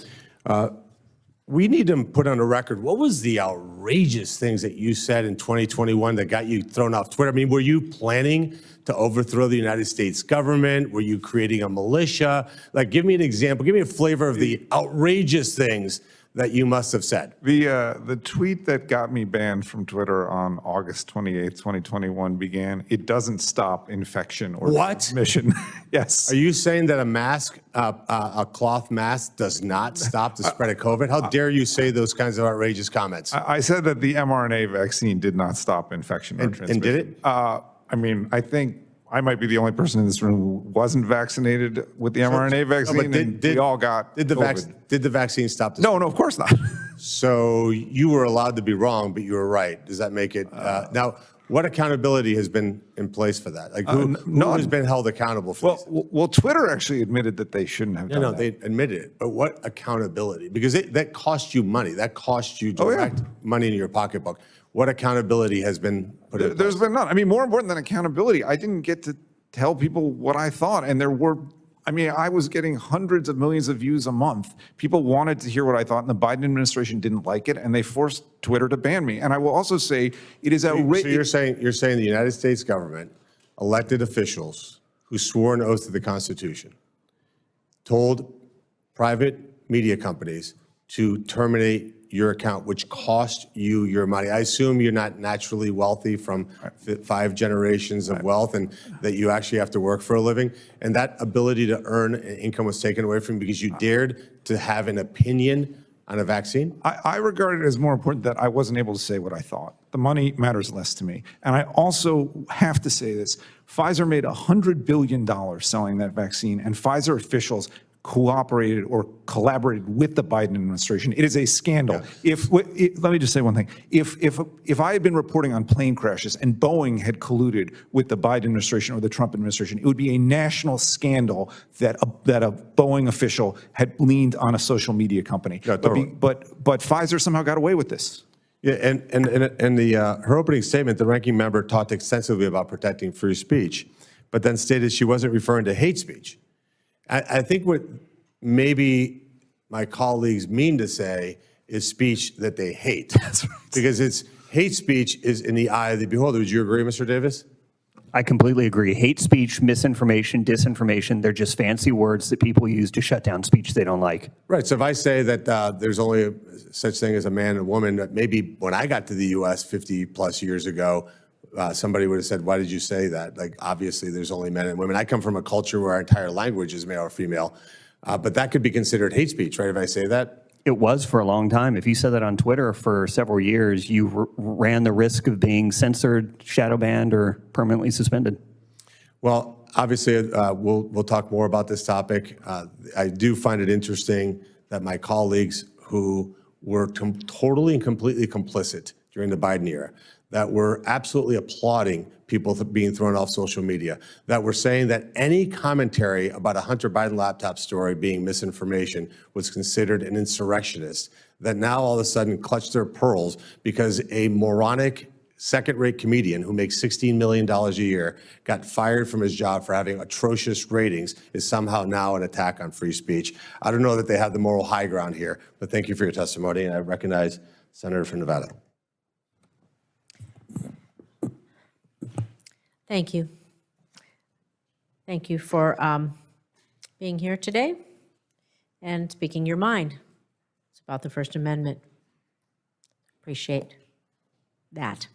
We need to put on a record, what was the outrageous things that you said in 2021 that got you thrown off Twitter? I mean, were you planning to overthrow the United States government? Were you creating a militia? Like, give me an example, give me a flavor of the outrageous things that you must have said. The tweet that got me banned from Twitter on August 28th, 2021 began, "It doesn't stop infection or transmission." Yes. Are you saying that a mask, a cloth mask does not stop the spread of COVID? How dare you say those kinds of outrageous comments? I said that the mRNA vaccine did not stop infection or transmission. And did it? I mean, I think I might be the only person in this room who wasn't vaccinated with the mRNA vaccine, and we all got COVID. Did the vaccine stop the No, no, of course not. So you were allowed to be wrong, but you were right. Does that make it? Now, what accountability has been in place for that? Like, who has been held accountable for this? Well, Twitter actually admitted that they shouldn't have done that. No, they admitted it. But what accountability? Because that cost you money. That cost you direct money in your pocketbook. What accountability has been put in place? There's been none. I mean, more important than accountability, I didn't get to tell people what I thought. And there were, I mean, I was getting hundreds of millions of views a month. People wanted to hear what I thought, and the Biden administration didn't like it, and they forced Twitter to ban me. And I will also say it is outrageous. So you're saying the United States government, elected officials who swore an oath to the Constitution, told private media companies to terminate your account, which cost you your money. I assume you're not naturally wealthy from 5 generations of wealth, and that you actually have to work for a living. And that ability to earn income was taken away from you because you dared to have an opinion on a vaccine? I regard it as more important that I wasn't able to say what I thought. The money matters less to me. And I also have to say this. Pfizer made $100 billion selling that vaccine, and Pfizer officials cooperated or collaborated with the Biden administration. It is a scandal. Yeah. Let me just say one thing. If I had been reporting on plane crashes and Boeing had colluded with the Biden administration or the Trump administration, it would be a national scandal that a Boeing official had leaned on a social media company. Yeah, totally. But Pfizer somehow got away with this. Yeah, and her opening statement, the ranking member talked extensively about protecting free speech, but then stated she wasn't referring to hate speech. I think what maybe my colleagues mean to say is speech that they hate. That's right. Because it's hate speech is in the eye of the beholder. Would you agree, Mr. Davis? I completely agree. Hate speech, misinformation, disinformation, they're just fancy words that people use to shut down speech they don't like. Right. So if I say that there's only such thing as a man and a woman, that maybe when I got to the U.S. 50 plus years ago, somebody would have said, why did you say that? Like, obviously, there's only men and women. I come from a culture where our entire language is male or female, but that could be considered hate speech, right, if I say that? It was for a long time. If you said that on Twitter for several years, you ran the risk of being censored, shadow banned, or permanently suspended. Well, obviously, we'll talk more about this topic. I do find it interesting that my colleagues who were totally and completely complicit during the Biden era, that were absolutely applauding people being thrown off social media, that were saying that any commentary about a Hunter Biden laptop story being misinformation was considered an insurrectionist, that now all of a sudden clutched their pearls because a moronic second-rate comedian who makes $16 million a year got fired from his job for having atrocious ratings is somehow now an attack on free speech. I don't know that they have the moral high ground here, but thank you for your testimony, and I recognize Senator from Nevada. Thank you. Thank you for being here today and speaking your mind. It's about the First Amendment. Appreciate that.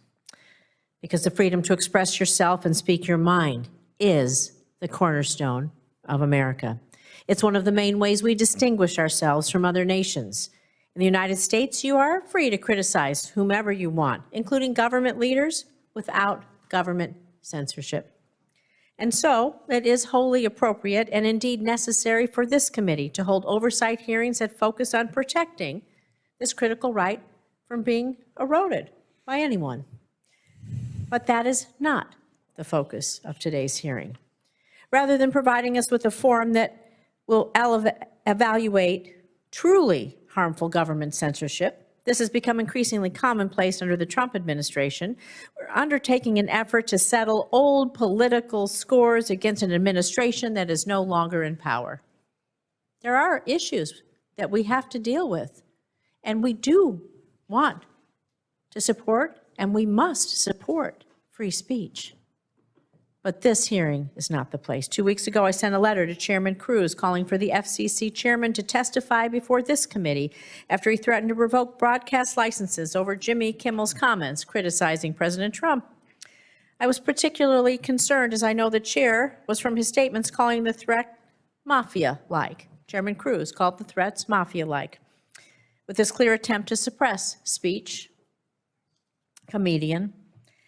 Because the freedom to express yourself and speak your mind is the cornerstone of America. It's one of the main ways we distinguish ourselves from other nations. In the United States, you are free to criticize whomever you want, including government leaders, without government censorship. And so it is wholly appropriate and indeed necessary for this committee to hold oversight hearings that focus on protecting this critical right from being eroded by anyone. But that is not the focus of today's hearing. rather than providing us with a forum that will evaluate truly harmful government censorship. This has become increasingly commonplace under the Trump administration. We're undertaking an effort to settle old political scores against an administration that is no longer in power. There are issues that we have to deal with, and we do want to support, and we must support free speech. But this hearing is not the place. 2 weeks ago, I sent a letter to Chairman Cruz calling for the FCC chairman to testify before this committee after he threatened to revoke broadcast licenses over Jimmy Kimmel's comments criticizing President Trump. I was particularly concerned, as I know the chair was from his statements calling the threat mafia-like. Chairman Cruz called the threats mafia-like. With this clear attempt to suppress speech, comedian.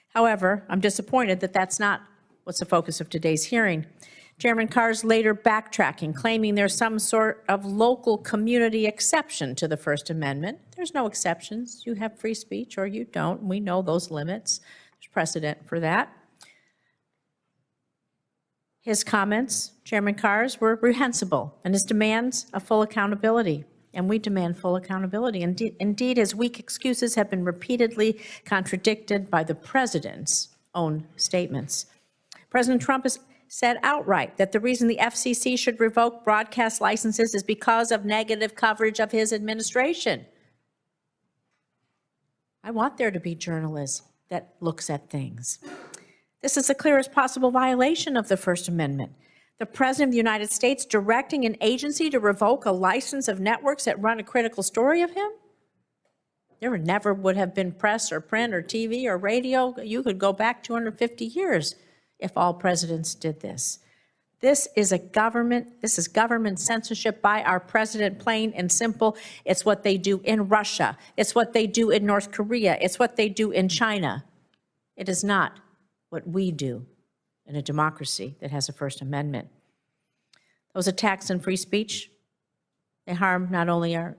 However, I'm disappointed that that's not what's the focus of today's hearing. Chairman Carr's later backtracking, claiming there's some sort of local community exception to the First Amendment. There's no exceptions. You have free speech or you don't. We know those limits. There's precedent for that. His comments, Chairman Carr's, were reprehensible, and his demands of full accountability. And we demand full accountability. Indeed, his weak excuses have been repeatedly contradicted by the president's own statements. President Trump has said outright that the reason the FCC should revoke broadcast licenses is because of negative coverage of his administration. I want there to be journalism that looks at things. This is the clearest possible violation of the First Amendment. The President of the United States directing an agency to revoke a license of networks that run a critical story of him? There never would have been press or print or TV or radio. You could go back 250 years if all presidents did this. This is government censorship by our president, plain and simple. It's what they do in Russia. It's what they do in North Korea. It's what they do in China. It is not what we do in a democracy that has a First Amendment. Those attacks on free speech, they harm not only our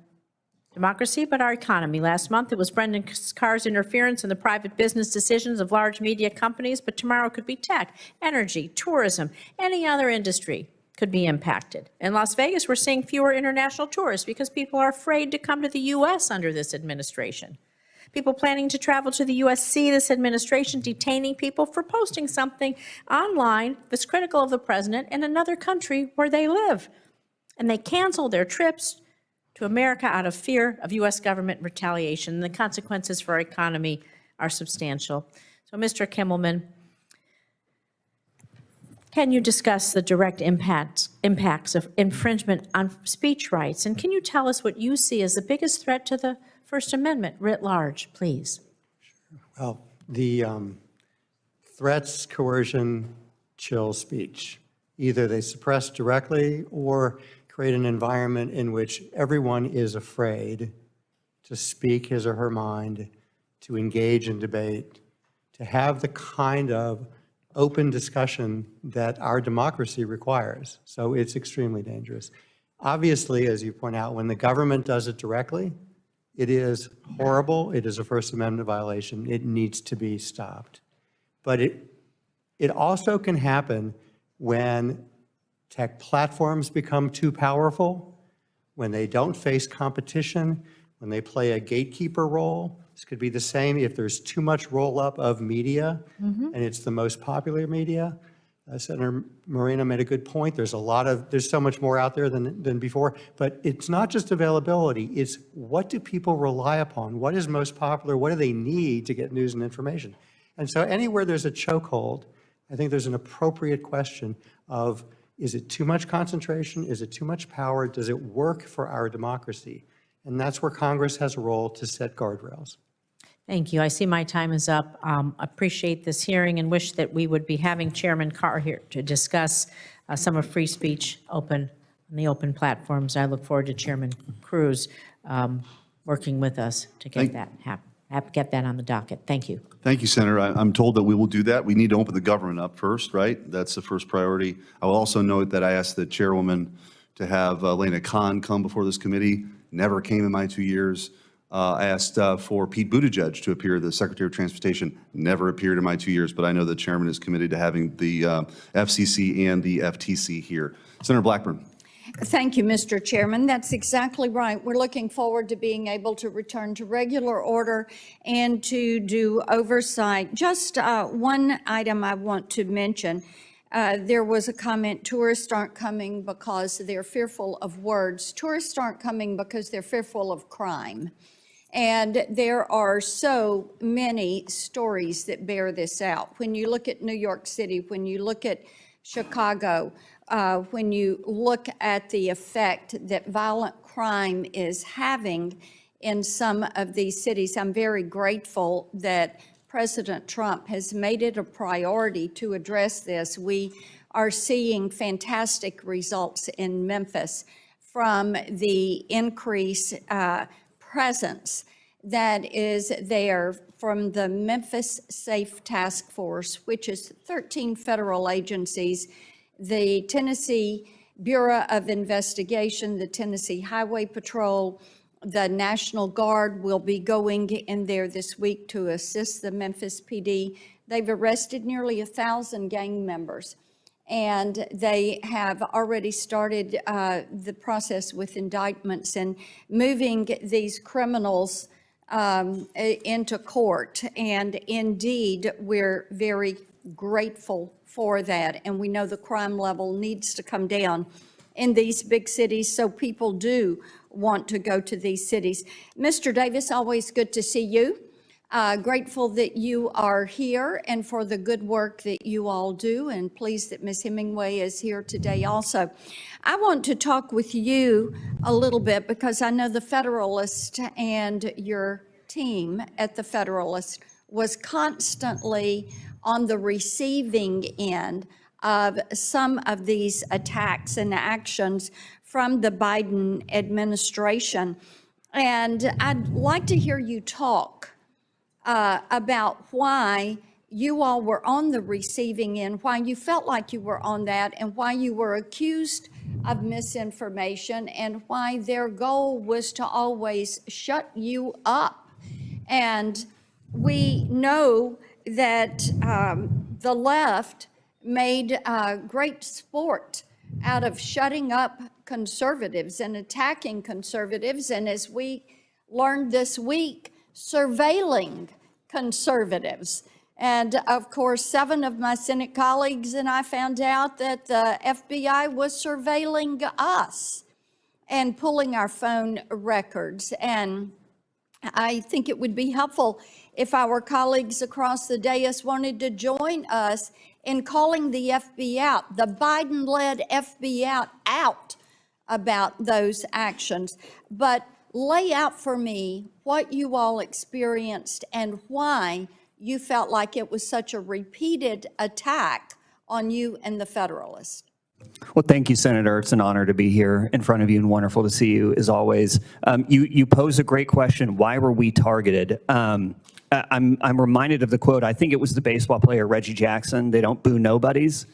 democracy, but our economy. Last month, it was Brendan Carr's interference in the private business decisions of large media companies, but tomorrow could be tech, energy, tourism, any other industry could be impacted. In Las Vegas, we're seeing fewer international tourists because people are afraid to come to the U.S. under this administration. People planning to travel to the U.S. see this administration detaining people for posting something online that's critical of the president in another country where they live. And they cancel their trips to America out of fear of U.S. government retaliation. And the consequences for our economy are substantial. So, Mr. Kimmelman, can you discuss the direct impacts of infringement on speech rights? And can you tell us what you see as the biggest threat to the First Amendment writ large, please? Well, the threats, coercion, chill speech. Either they suppress directly or create an environment in which everyone is afraid to speak his or her mind, to engage in debate, to have the kind of open discussion that our democracy requires. So it's extremely dangerous. Obviously, as you point out, when the government does it directly, it is horrible. It is a First Amendment violation. It needs to be stopped. But it also can happen when tech platforms become too powerful, when they don't face competition, when they play a gatekeeper role. This could be the same if there's too much roll-up of media, and it's the most popular media. Senator Moreno made a good point. There's so much more out there than before, but it's not just availability, it's what do people rely upon? What is most popular? What do they need to get news and information? And so anywhere there's a chokehold, I think there's an appropriate question of, is it too much concentration? Is it too much power? Does it work for our democracy? And that's where Congress has a role to set guardrails. Thank you. I see my time is up. Appreciate this hearing and wish that we would be having Chairman Carr here to discuss some of free speech on the open platforms. I look forward to Chairman Cruz working with us to get get that on the docket. Thank you. Thank you, Senator. I'm told that we will do that. We need to open the government up first, right? That's the first priority. I will also note that I asked the chairwoman to have Lena Khan come before this committee. Never came in my 2 years. asked for Pete Buttigieg to appear, the Secretary of Transportation. Never appeared in my 2 years, but I know the chairman is committed to having the FCC and the FTC here. Senator Blackburn. Thank you, Mr. Chairman. That's exactly right. We're looking forward to being able to return to regular order and to do oversight. Just one item I want to mention. There was a comment, tourists aren't coming because they're fearful of words. Tourists aren't coming because they're fearful of crime. And there are so many stories that bear this out. When you look at New York City, when you look at Chicago, when you look at the effect that violent crime is having in some of these cities, I'm very grateful that President Trump has made it a priority to address this. We are seeing fantastic results in Memphis from the increased presence that is there from the Memphis Safe Task Force, which is 13 federal agencies, the Tennessee Bureau of Investigation, the Tennessee Highway Patrol, the National Guard will be going in there this week to assist the Memphis PD. They've arrested nearly 1,000 gang members, and they have already started the process with indictments and moving these criminals into court. And indeed, we're very grateful for that. And we know the crime level needs to come down in these big cities, so people do want to go to these cities. Mr. Davis, always good to see you. Grateful that you are here and for the good work that you all do, and pleased that Ms. Hemingway is here today also. I want to talk with you a little bit because I know the Federalist and your team at the Federalist was constantly on the receiving end of some of these attacks and actions from the Biden administration. And I'd like to hear you talk about why you all were on the receiving end, why you felt like you were on that, and why you were accused of misinformation, and why their goal was to always shut you up. And we know that the left made great sport out of shutting up conservatives and attacking conservatives, and as we learned this week, surveilling conservatives. And of course, 7 of my Senate colleagues and I found out that the FBI was surveilling us and pulling our phone records. And I think it would be helpful if our colleagues across the dais wanted to join us in calling the FBI out, the Biden-led FBI out about those actions. But lay out for me what you all experienced and why you felt like it was such a repeated attack on you and the Federalist. Well, thank you, Senator. It's an honor to be here in front of you and wonderful to see you as always. You pose a great question. Why were we targeted? I'm reminded of the quote, I think it was the baseball player Reggie Jackson, they don't boo nobodies.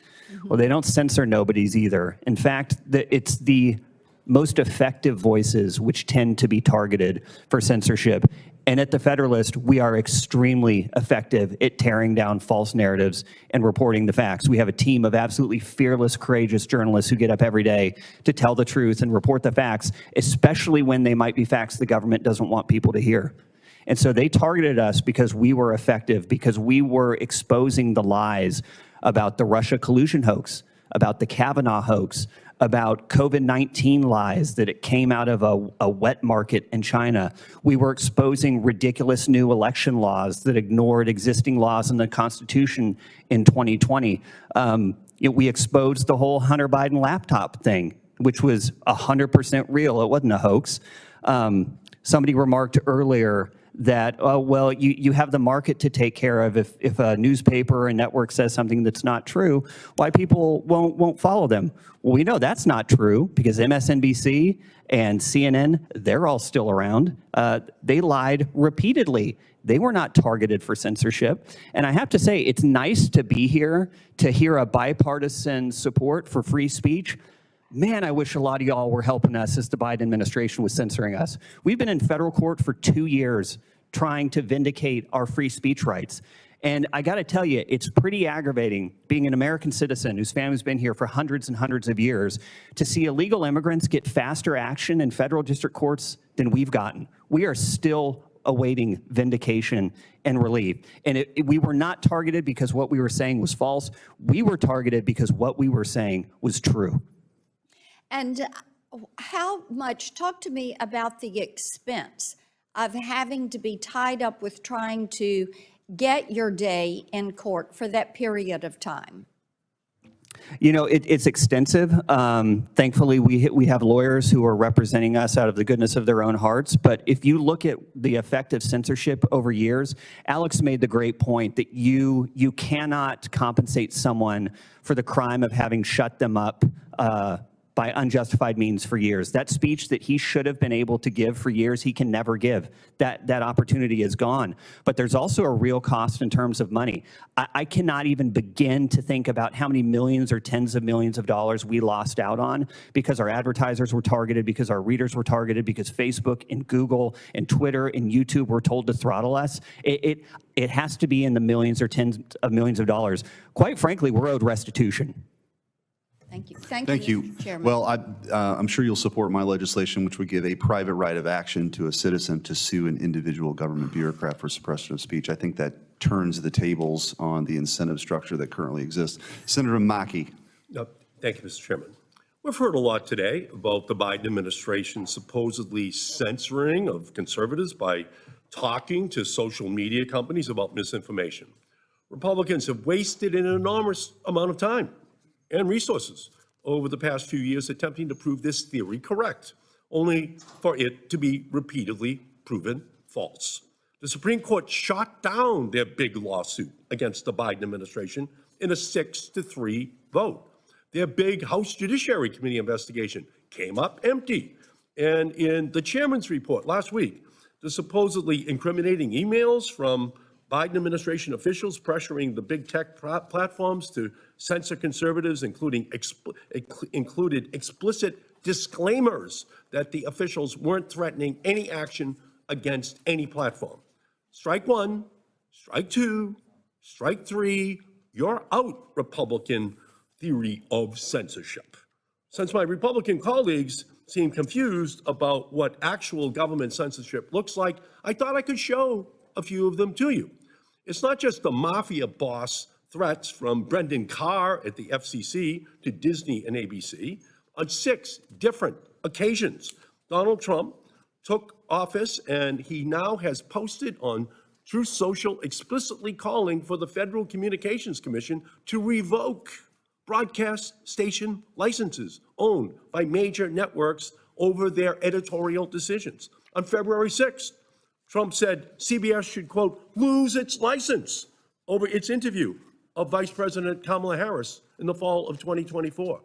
Well, they don't censor nobodies either. In fact, it's the most effective voices which tend to be targeted for censorship. And at the Federalist, we are extremely effective at tearing down false narratives and reporting the facts. We have a team of absolutely fearless, courageous journalists who get up every day to tell the truth and report the facts, especially when they might be facts the government doesn't want people to hear. And so they targeted us because we were effective, because we were exposing the lies about the Russia collusion hoax, about the Kavanaugh hoax, about COVID-19 lies that it came out of a wet market in China. We were exposing ridiculous new election laws that ignored existing laws in the Constitution in 2020. We exposed the whole Hunter Biden laptop thing, which was 100% real. It wasn't a hoax. Somebody remarked earlier that, oh, well, you have the market to take care of. If a newspaper or a network says something that's not true, why people won't follow them? Well, we know that's not true because MSNBC and CNN, they're all still around. They lied repeatedly. They were not targeted for censorship. And I have to say, it's nice to be here to hear a bipartisan support for free speech. man, I wish a lot of y'all were helping us as the Biden administration was censoring us. We've been in federal court for 2 years trying to vindicate our free speech rights. And I got to tell you, it's pretty aggravating being an American citizen whose family's been here for hundreds and hundreds of years to see illegal immigrants get faster action in federal district courts than we've gotten. We are still awaiting vindication and relief. And we were not targeted because what we were saying was false. We were targeted because what we were saying was true. And how much, talk to me about the expense of having to be tied up with trying to get your day in court for that period of time. You know, it's extensive. Thankfully, we have lawyers who are representing us out of the goodness of their own hearts. But if you look at the effect of censorship over years, Alex made the great point that you cannot compensate someone for the crime of having shut them up by unjustified means for years. That speech that he should have been able to give for years, he can never give. That opportunity is gone. But there's also a real cost in terms of money. I cannot even begin to think about how many millions or tens of millions of dollars we lost out on because our advertisers were targeted, because our readers were targeted, because Facebook and Google and Twitter and YouTube were told to throttle us. It has to be in the millions or tens of millions of dollars. Quite frankly, we're owed restitution. Thank you. Thank you. Mr. Chairman. Well, I'm sure you'll support my legislation, which would give a private right of action to a citizen to sue an individual government bureaucrat for suppression of speech. I think that turns the tables on the incentive structure that currently exists. Senator Mackey. Thank you, Mr. Chairman. We've heard a lot today about the Biden administration supposedly censoring of conservatives by talking to social media companies about misinformation. Republicans have wasted an enormous amount of time and resources over the past few years attempting to prove this theory correct, only for it to be repeatedly proven false. The Supreme Court shot down their big lawsuit against the Biden administration in a 6-3 vote. Their big House Judiciary Committee investigation came up empty. And in the chairman's report last week, the supposedly incriminating emails from Biden administration officials pressuring the big tech platforms to censor conservatives, included explicit disclaimers that the officials weren't threatening any action against any platform. Strike one, strike two, strike three, you're out, Republican theory of censorship. Since my Republican colleagues seem confused about what actual government censorship looks like, I thought I could show a few of them to you. It's not just the mafia boss threats from Brendan Carr at the FCC to Disney and ABC. On 6 different occasions, Donald Trump took office and he now has posted on Truth Social explicitly calling for the Federal Communications Commission to revoke broadcast station licenses owned by major networks over their editorial decisions. On February 6th, Trump said CBS should, quote, lose its license over its interview of Vice President Kamala Harris in the fall of 2024.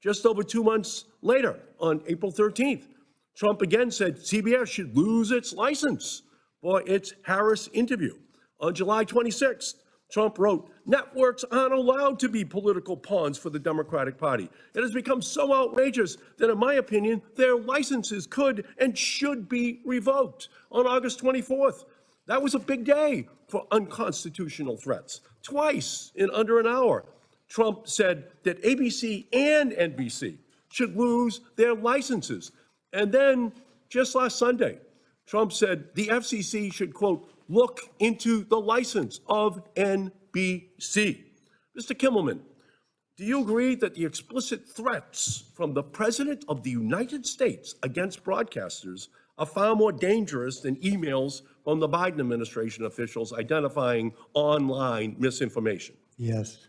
Just over 2 months later, on April 13th, Trump again said CBS should lose its license for its Harris interview. On July 26th, Trump wrote, networks aren't allowed to be political pawns for the Democratic Party. It has become so outrageous that, in my opinion, their licenses could and should be revoked. On August 24th, that was a big day for unconstitutional threats. Twice in under an hour, Trump said that ABC and NBC should lose their licenses. And then, just last Sunday, Trump said the FCC should, quote, look into the license of NBC. Mr. Kimmelman, do you agree that the explicit threats from the President of the United States against broadcasters are far more dangerous than emails from the Biden administration officials identifying online misinformation? Yes.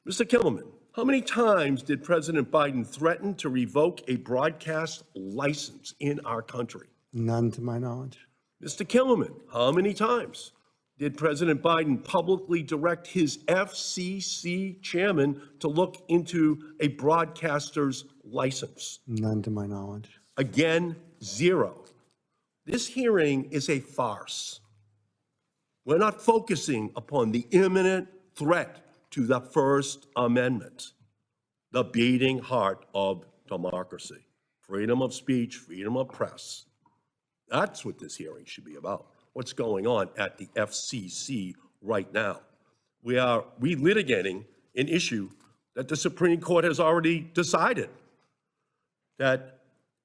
Mr. Kimmelman, how many times did President Biden threaten to revoke a broadcast license in our country? None to my knowledge. Mr. Kimmelman, how many times did President Biden publicly direct his FCC chairman to look into a broadcaster's license? None to my knowledge. Again, 0. This hearing is a farce. We're not focusing upon the imminent threat to the First Amendment, the beating heart of democracy. Freedom of speech, freedom of press. That's what this hearing should be about. What's going on at the FCC right now? We are relitigating an issue that the Supreme Court has already decided. That,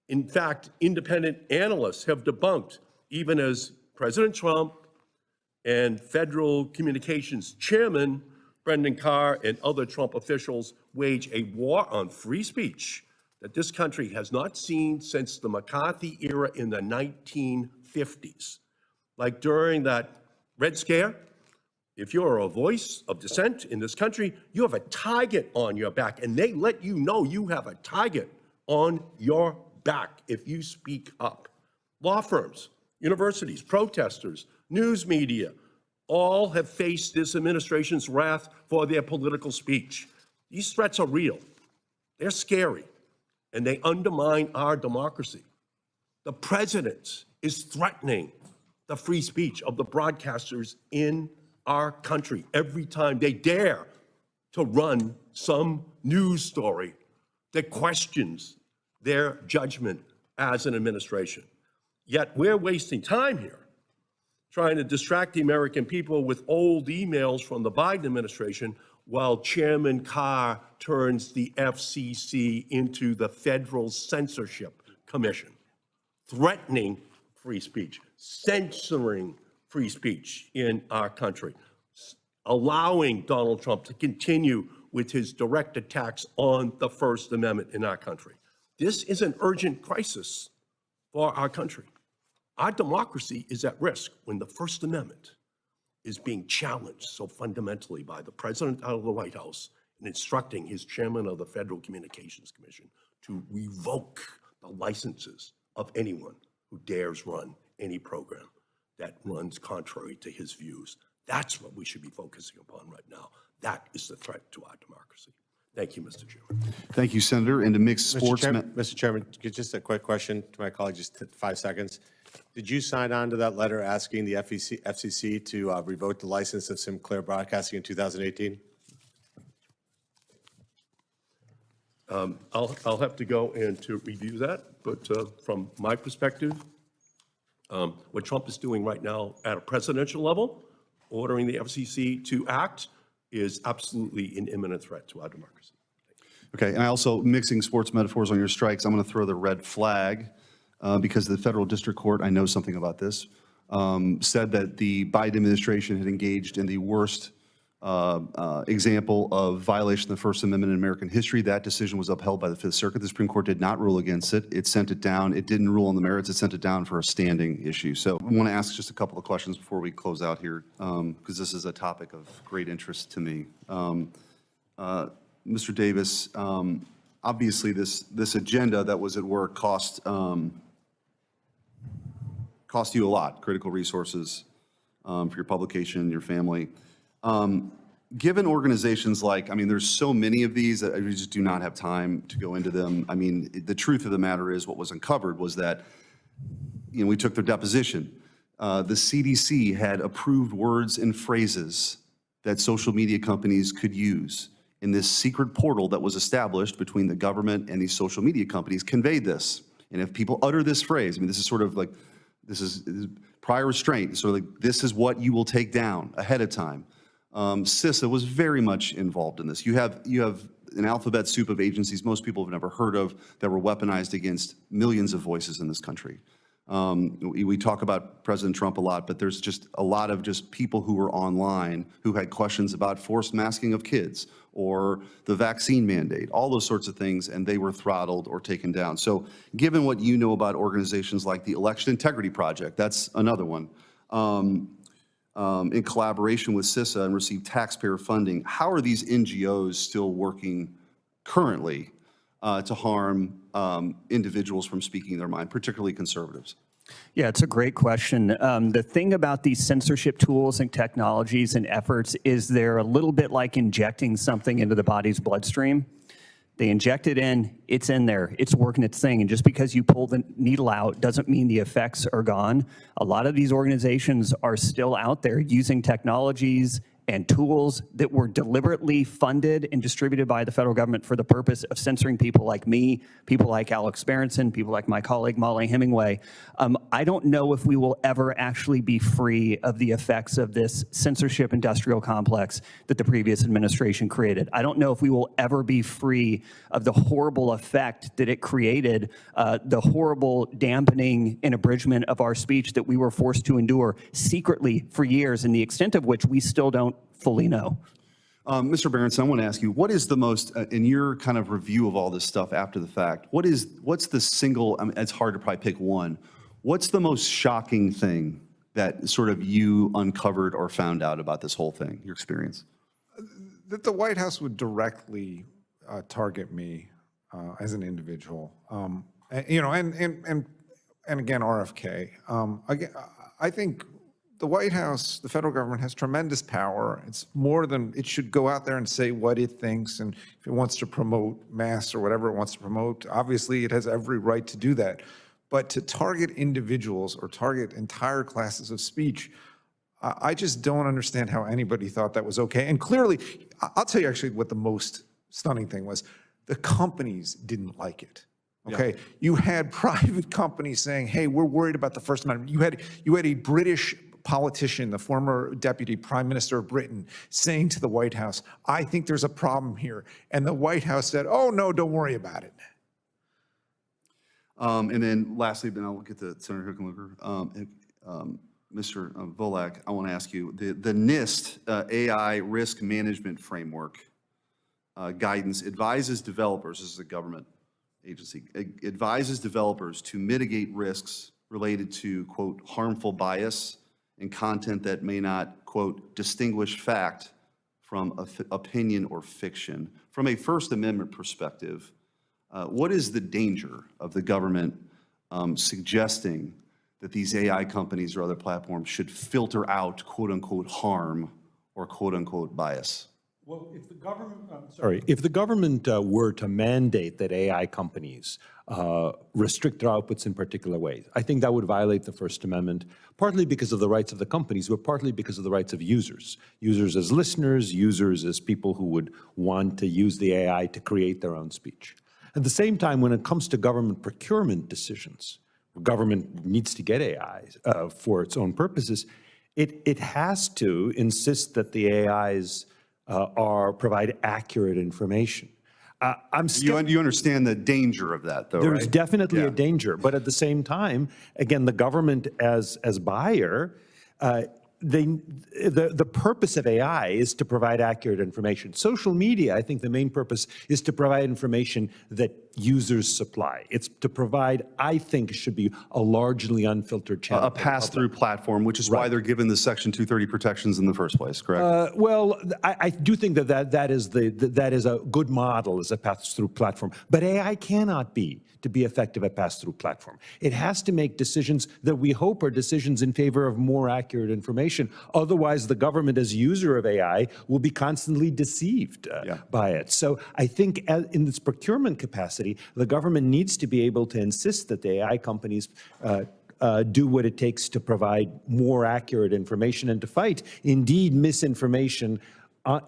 in fact, independent analysts have debunked, even as President Trump and Federal Communications Chairman Brendan Carr and other Trump officials wage a war on free speech that this country has not seen since the McCarthy era in the 1950s. Like during that Red Scare, if you're a voice of dissent in this country, you have a target on your back, and they let you know you have a target on your back if you speak up. Law firms, universities, protesters, news media, all have faced this administration's wrath for their political speech. These threats are real, they're scary, and they undermine our democracy. The president is threatening the free speech of the broadcasters in our country every time they dare to run some news story that questions their judgment as an administration. Yet we're wasting time here trying to distract the American people with old emails from the Biden administration while Chairman Carr turns the FCC into the Federal Censorship Commission, threatening free speech, censoring free speech in our country, allowing Donald Trump to continue with his direct attacks on the First Amendment in our country. This is an urgent crisis for our country. Our democracy is at risk when the First Amendment is being challenged so fundamentally by the president out of the White House and instructing his chairman of the Federal Communications Commission to revoke the licenses of anyone who dares run any program that runs contrary to his views. That's what we should be focusing upon right now. That is the threat to our democracy. Thank you, Mr. Chairman. Thank you, Senator. And to mix sports... Mr. Chairman, just a quick question to my colleague, just 5 seconds. Did you sign on to that letter asking the FCC to revoke the license of Sinclair Broadcasting in 2018? I'll have to go and to review that, but from my perspective, what Trump is doing right now at a presidential level, ordering the FCC to act, is absolutely an imminent threat to our democracy. Okay, and I also, mixing sports metaphors on your strikes, I'm going to throw the red flag because the federal district court, I know something about this, said that the Biden administration had engaged in the worst example of violation of the First Amendment in American history. That decision was upheld by the Fifth Circuit. The Supreme Court did not rule against it. It sent it down. It didn't rule on the merits. It sent it down for a standing issue. So I want to ask just a couple of questions before we close out here, because this is a topic of great interest to me. Mr. Davis, obviously this agenda that was at work cost you a lot, critical resources for your publication, your family. Given organizations like, I mean, there's so many of these that we just do not have time to go into them. I mean, the truth of the matter is what was uncovered was that, you know, we took their deposition. The CDC had approved words and phrases that social media companies could use in this secret portal that was established between the government and these social media companies conveyed this. And if people utter this phrase, I mean, this is sort of like, this is prior restraint, sort of like, this is what you will take down ahead of time. CISA was very much involved in this. You have an alphabet soup of agencies most people have never heard of that were weaponized against millions of voices in this country. We talk about President Trump a lot, but there's just a lot of just people who were online who had questions about forced masking of kids or the vaccine mandate, all those sorts of things, and they were throttled or taken down. So given what you know about organizations like the Election Integrity Project, that's another one, in collaboration with CISA and receive taxpayer funding, how are these NGOs still working currently to harm individuals from speaking their mind, particularly conservatives? Yeah, it's a great question. The thing about these censorship tools and technologies and efforts is they're a little bit like injecting something into the body's bloodstream. They inject it in, it's in there, it's working its thing. And just because you pull the needle out doesn't mean the effects are gone. A lot of these organizations are still out there using technologies and tools that were deliberately funded and distributed by the federal government for the purpose of censoring people like me, people like Alex Berenson, people like my colleague Molly Hemingway. I don't know if we will ever actually be free of the effects of this censorship industrial complex that the previous administration created. I don't know if we will ever be free of the horrible effect that it created, the horrible dampening and abridgment of our speech that we were forced to endure secretly for years, and the extent of which we still don't fully know. Mr. Berenson, I want to ask you, what is the most, in your kind of review of all this stuff after the fact, what's the single, I mean, it's hard to probably pick one, what's the most shocking thing that sort of you uncovered or found out about this whole thing, your experience? That the White House would directly target me as an individual, and again, RFK. I think the White House, the federal government has tremendous power. It's more than, it should go out there and say what it thinks, and if it wants to promote masks or whatever it wants to promote, obviously it has every right to do that. But to target individuals or target entire classes of speech, I just don't understand how anybody thought that was okay. And clearly, I'll tell you actually what the most stunning thing was. The companies didn't like it. Okay, yeah. You had private companies saying, "Hey, we're worried about the First Amendment." You had a British politician, the former deputy prime minister of Britain, saying to the White House, "I think there's a problem here," and the White House said, "Oh no, don't worry about it." And then lastly, then I'll get to Senator Hickenlooper. Mr. Volak, I want to ask you, the NIST AI risk management framework guidance advises developers, this is a government agency, advises developers to mitigate risks related to, quote, harmful bias and content that may not, quote, distinguish fact from opinion or fiction. From a First Amendment perspective, what is the danger of the government suggesting that these AI companies or other platforms should filter out, quote unquote, harm or quote unquote bias? Well, if the government, if the government were to mandate that AI companies restrict their outputs in particular ways, I think that would violate the First Amendment, partly because of the rights of the companies, but partly because of the rights of users. Users as listeners, users as people who would want to use the AI to create their own speech. At the same time, when it comes to government procurement decisions, government needs to get AI for its own purposes, it has to insist that the AIs provide accurate information. You understand the danger of that, though, There's right? definitely a danger, but at the same time, again, the government as buyer, the purpose of AI is to provide accurate information. Social media, I think the main purpose is to provide information that users supply. It's to provide, I think, should be a largely unfiltered channel. A pass-through platform, which is why they're given the Section 230 protections in the first place, correct? Well, I do think that is a good model as a pass-through platform, but AI cannot be to be effective a pass-through platform. It has to make decisions that we hope are decisions in favor of more accurate information. Otherwise, the government as user of AI will be constantly deceived by it. So I think in this procurement capacity, the government needs to be able to insist that the AI companies do what it takes to provide more accurate information and to fight, indeed, misinformation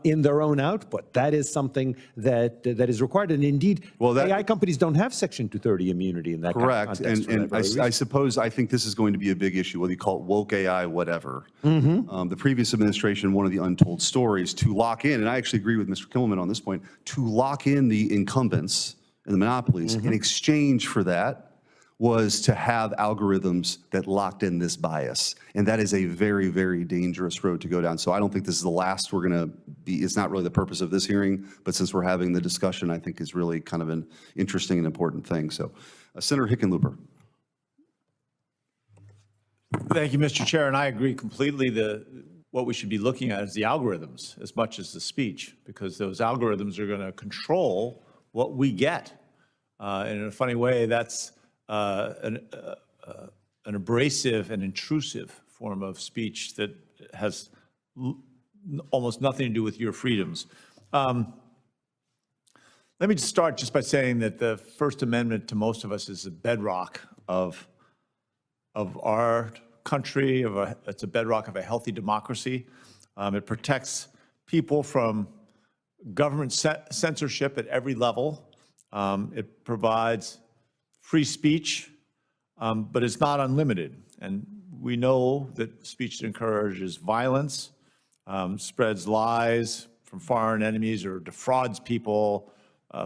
in their own output. That is something that is required. And indeed, AI companies don't have Section 230 immunity in that correct. Context. And I suppose I think this is going to be a big issue, whether you call it woke AI, whatever. The previous administration, one of the untold stories to lock in, and I actually agree with Mr. Kimmelman on this point, to lock in the incumbents and the monopolies in exchange for that was to have algorithms that locked in this bias. And that is a very, very dangerous road to go down. So I don't think this is the last we're gonna be, it's not really the purpose of this hearing, but since we're having the discussion, I think is really kind of an interesting and important thing. So Senator Hickenlooper. Thank you, Mr. Chair, and I agree completely that what we should be looking at is the algorithms as much as the speech, because those algorithms are gonna control what we get. And in a funny way, that's an abrasive and intrusive form of speech that has almost nothing to do with your freedoms. Let me just start just by saying that the First Amendment to most of us is a bedrock of our country, it's a bedrock of a healthy democracy. It protects people from government censorship at every level. It provides free speech, but it's not unlimited. And we know that speech that encourages violence, spreads lies from foreign enemies, or defrauds people,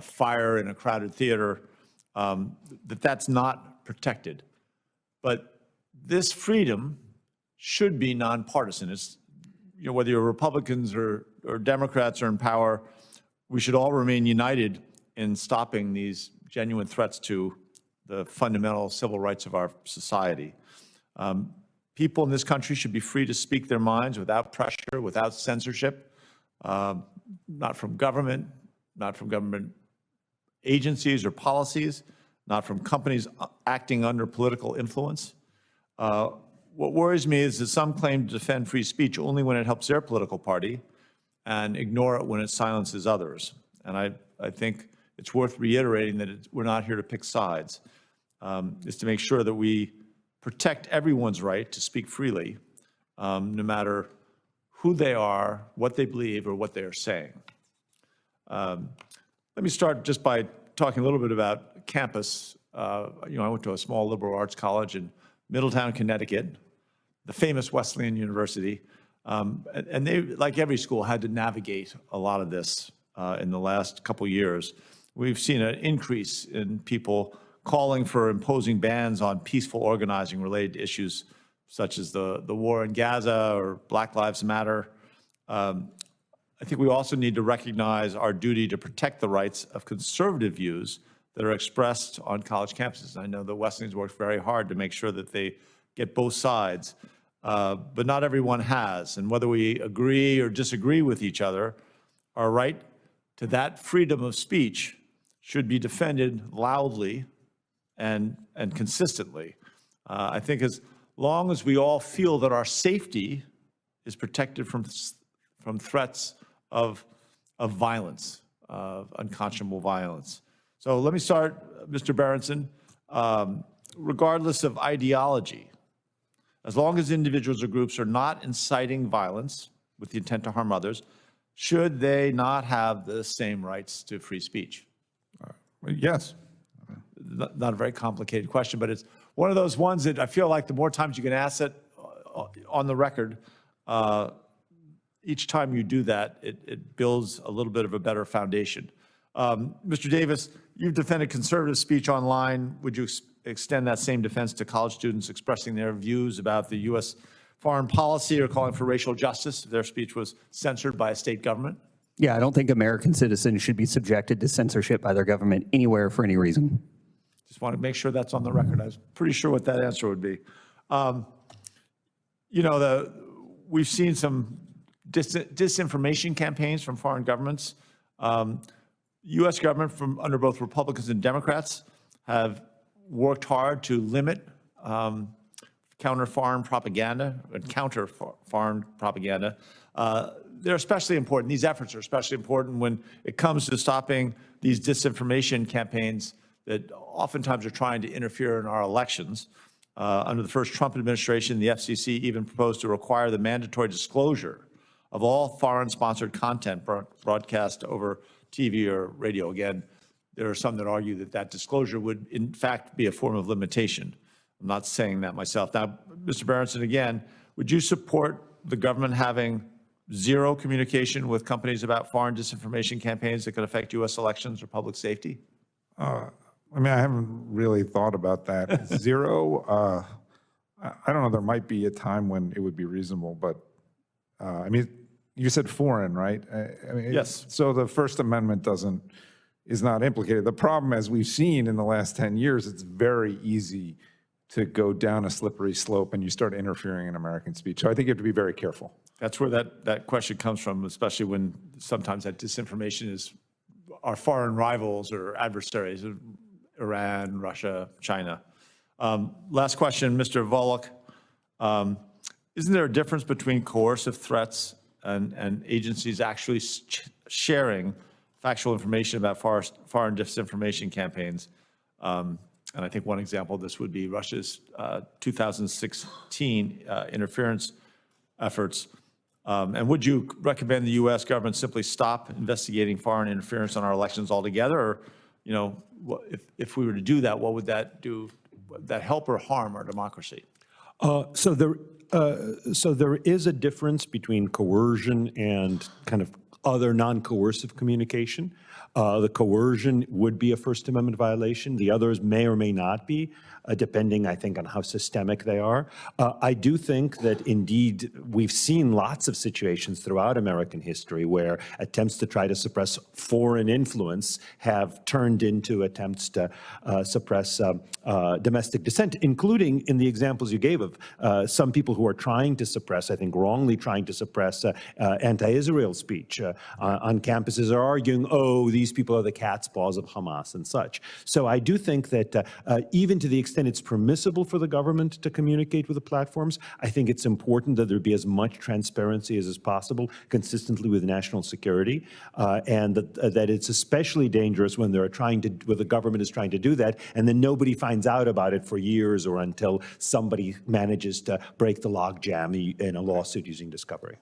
fire in a crowded theater, that's not protected. But this freedom should be nonpartisan. It's, whether you're Republicans or Democrats are in power, we should all remain united in stopping these genuine threats to the fundamental civil rights of our society. People in this country should be free to speak their minds without pressure, without censorship, not from government agencies or policies, not from companies acting under political influence. What worries me is that some claim to defend free speech only when it helps their political party and ignore it when it silences others. And I think it's worth reiterating that we're not here to pick sides. It's to make sure that we protect everyone's right to speak freely, no matter who they are, what they believe, or what they are saying. Let me start just by talking a little bit about campus. I went to a small liberal arts college in Middletown, Connecticut, the famous Wesleyan University. And they, like every school, had to navigate a lot of this in the last couple years. We've seen an increase in people calling for imposing bans on peaceful organizing related to issues such as the war in Gaza or Black Lives Matter. I think we also need to recognize our duty to protect the rights of conservative views that are expressed on college campuses. I know the Wesleyans worked very hard to make sure that they get both sides, but not everyone has. And whether we agree or disagree with each other, our right to that freedom of speech should be defended loudly and consistently. I think as long as we all feel that our safety is protected from threats of violence, of unconscionable violence. So let me start, Mr. Berenson. Regardless of ideology, as long as individuals or groups are not inciting violence with the intent to harm others, should they not have the same rights to free speech? Yes. Not a very complicated question, but it's one of those ones that I feel like the more times you can ask it on the record, each time you do that, it builds a little bit of a better foundation. Mr. Davis, you've defended conservative speech online. Would you extend that same defense to college students expressing their views about the U.S. foreign policy or calling for racial justice if their speech was censored by a state government? Yeah, I don't think American citizens should be subjected to censorship by their government anywhere for any reason. Just want to make sure that's on the record. I was pretty sure what that answer would be. We've seen some disinformation campaigns from foreign governments. U.S. government, from under both Republicans and Democrats, have worked hard to limit counter foreign propaganda. They're especially important. These efforts are especially important when it comes to stopping these disinformation campaigns that oftentimes are trying to interfere in our elections. Under the first Trump administration, the FCC even proposed to require the mandatory disclosure of all foreign-sponsored content broadcast over TV or radio. Again, there are some that argue that that disclosure would, in fact, be a form of limitation. I'm not saying that myself. Now, Mr. Berenson, again, would you support the government having zero communication with companies about foreign disinformation campaigns that could affect U.S. elections or public safety? I mean, I haven't really thought about that. Zero, I don't know, there might be a time when it would be reasonable, but I mean, you said foreign, right? I mean, yes. So the First Amendment is not implicated. The problem, as we've seen in the last 10 years, it's very easy to go down a slippery slope and you start interfering in American speech. So I think you have to be very careful. That's where that question comes from, especially when sometimes that disinformation is our foreign rivals or adversaries, Iran, Russia, China. Last question, Mr. Volokh. Isn't there a difference between coercive threats and agencies actually sharing factual information about foreign disinformation campaigns? And I think one example of this would be Russia's 2016 interference efforts. And would you recommend the U.S. government simply stop investigating foreign interference on our elections altogether? Or, you know, if we were to do that, what would that do? Would that help or harm our democracy? So there is a difference between coercion and kind of other non-coercive communication. The coercion would be a First Amendment violation. The others may or may not be, depending, I think, on how systemic they are. I do think that, indeed, we've seen lots of situations throughout American history where attempts to try to suppress foreign influence have turned into attempts to suppress domestic dissent, including in the examples you gave of some people who are trying to suppress, I think wrongly trying to suppress anti-Israel speech on campuses, are arguing, oh, these people are the cat's paws of Hamas and such. So I do think that even to the extent it's permissible for the government to communicate with the platforms, I think it's important that there be as much transparency as is possible, consistently with national security, and that it's especially dangerous when when the government is trying to do that, and then nobody finds out about it for years or until somebody manages to break the logjam in a lawsuit using discovery.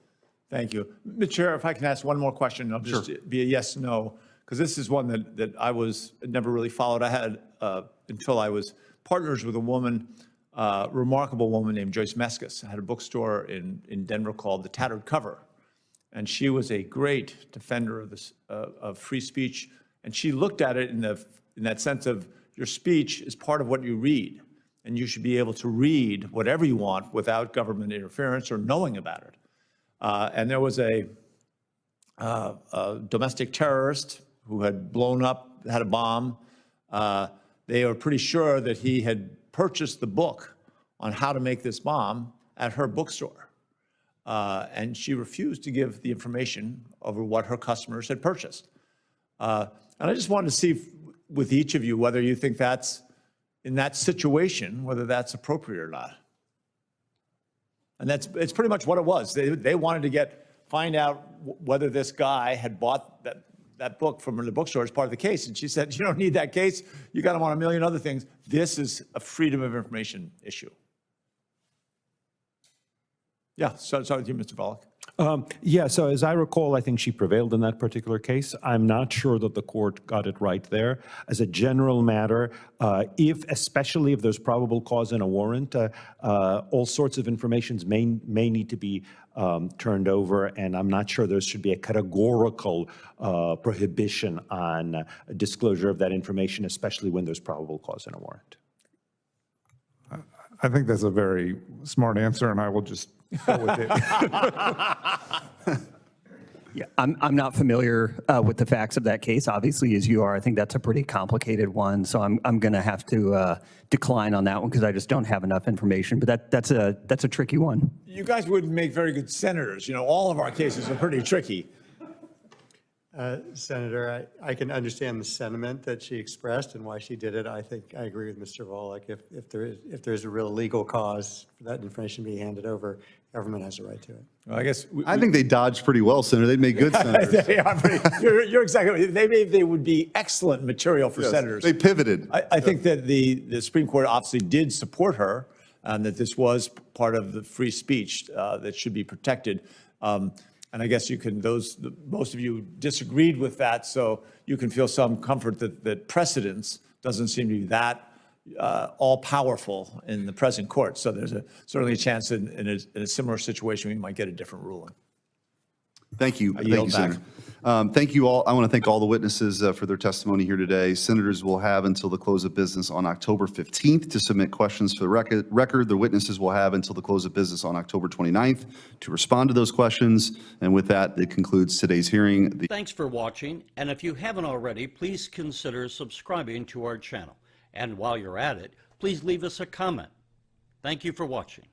Thank you. Mr. Chair, if I can ask one more question, I'll just be a yes, no, because this is one that I never really followed. I had, until I was partners with a woman, remarkable woman named Joyce Meskis. I had a bookstore in Denver called The Tattered Cover. And she was a great defender of this, of free speech. And she looked at it in that sense of your speech is part of what you read. And you should be able to read whatever you want without government interference or knowing about it. And there was a domestic terrorist who had blown up, had a bomb. They were pretty sure that he had purchased the book on how to make this bomb at her bookstore. And she refused to give the information over what her customers had purchased. And I just wanted to see with each of you whether you think that's, in that situation, whether that's appropriate or not. And it's pretty much what it was. They wanted to find out whether this guy had bought that book from the bookstore as part of the case. And she said, you don't need that case. You got him on a million other things. This is a freedom of information issue. Yeah, start with you, Mr. Volokh. Yeah, so as I recall, I think she prevailed in that particular case. I'm not sure that the court got it right there. As a general matter, especially if there's probable cause in a warrant, all sorts of information may need to be turned over, and I'm not sure there should be a categorical prohibition on disclosure of that information, especially when there's probable cause in a warrant. I think that's a very smart answer, and I will just go with it. Yeah, I'm not familiar with the facts of that case, obviously, as you are. I think that's a pretty complicated one, so I'm going to have to decline on that one because I just don't have enough information. But that's a tricky one. You guys wouldn't make very good senators. You know, all of our cases are pretty tricky. Senator, I can understand the sentiment that she expressed and why she did it. I think I agree with Mr. Volokh. If there's a real legal cause for that information being handed over, government has a right to it. Well, I guess I think they dodged pretty well, Senator. They made good senators. You're exactly right. They would be excellent material for senators. They pivoted. I think that the Supreme Court obviously did support her, and that this was part of the free speech that should be protected. And I guess most of you disagreed with that, so you can feel some comfort that precedence doesn't seem to be that all-powerful in the present court. So there's certainly a chance in a similar situation we might get a different ruling. Thank you. Thank you, Senator. Thank you all. I want to thank all the witnesses for their testimony here today. Senators will have until the close of business on October 15th to submit questions for the record. The witnesses will have until the close of business on October 29th to respond to those questions. And with that, it concludes today's hearing. Thanks for watching. And if you haven't already, please consider subscribing to our channel. And while you're at it, please leave us a comment. Thank you for watching.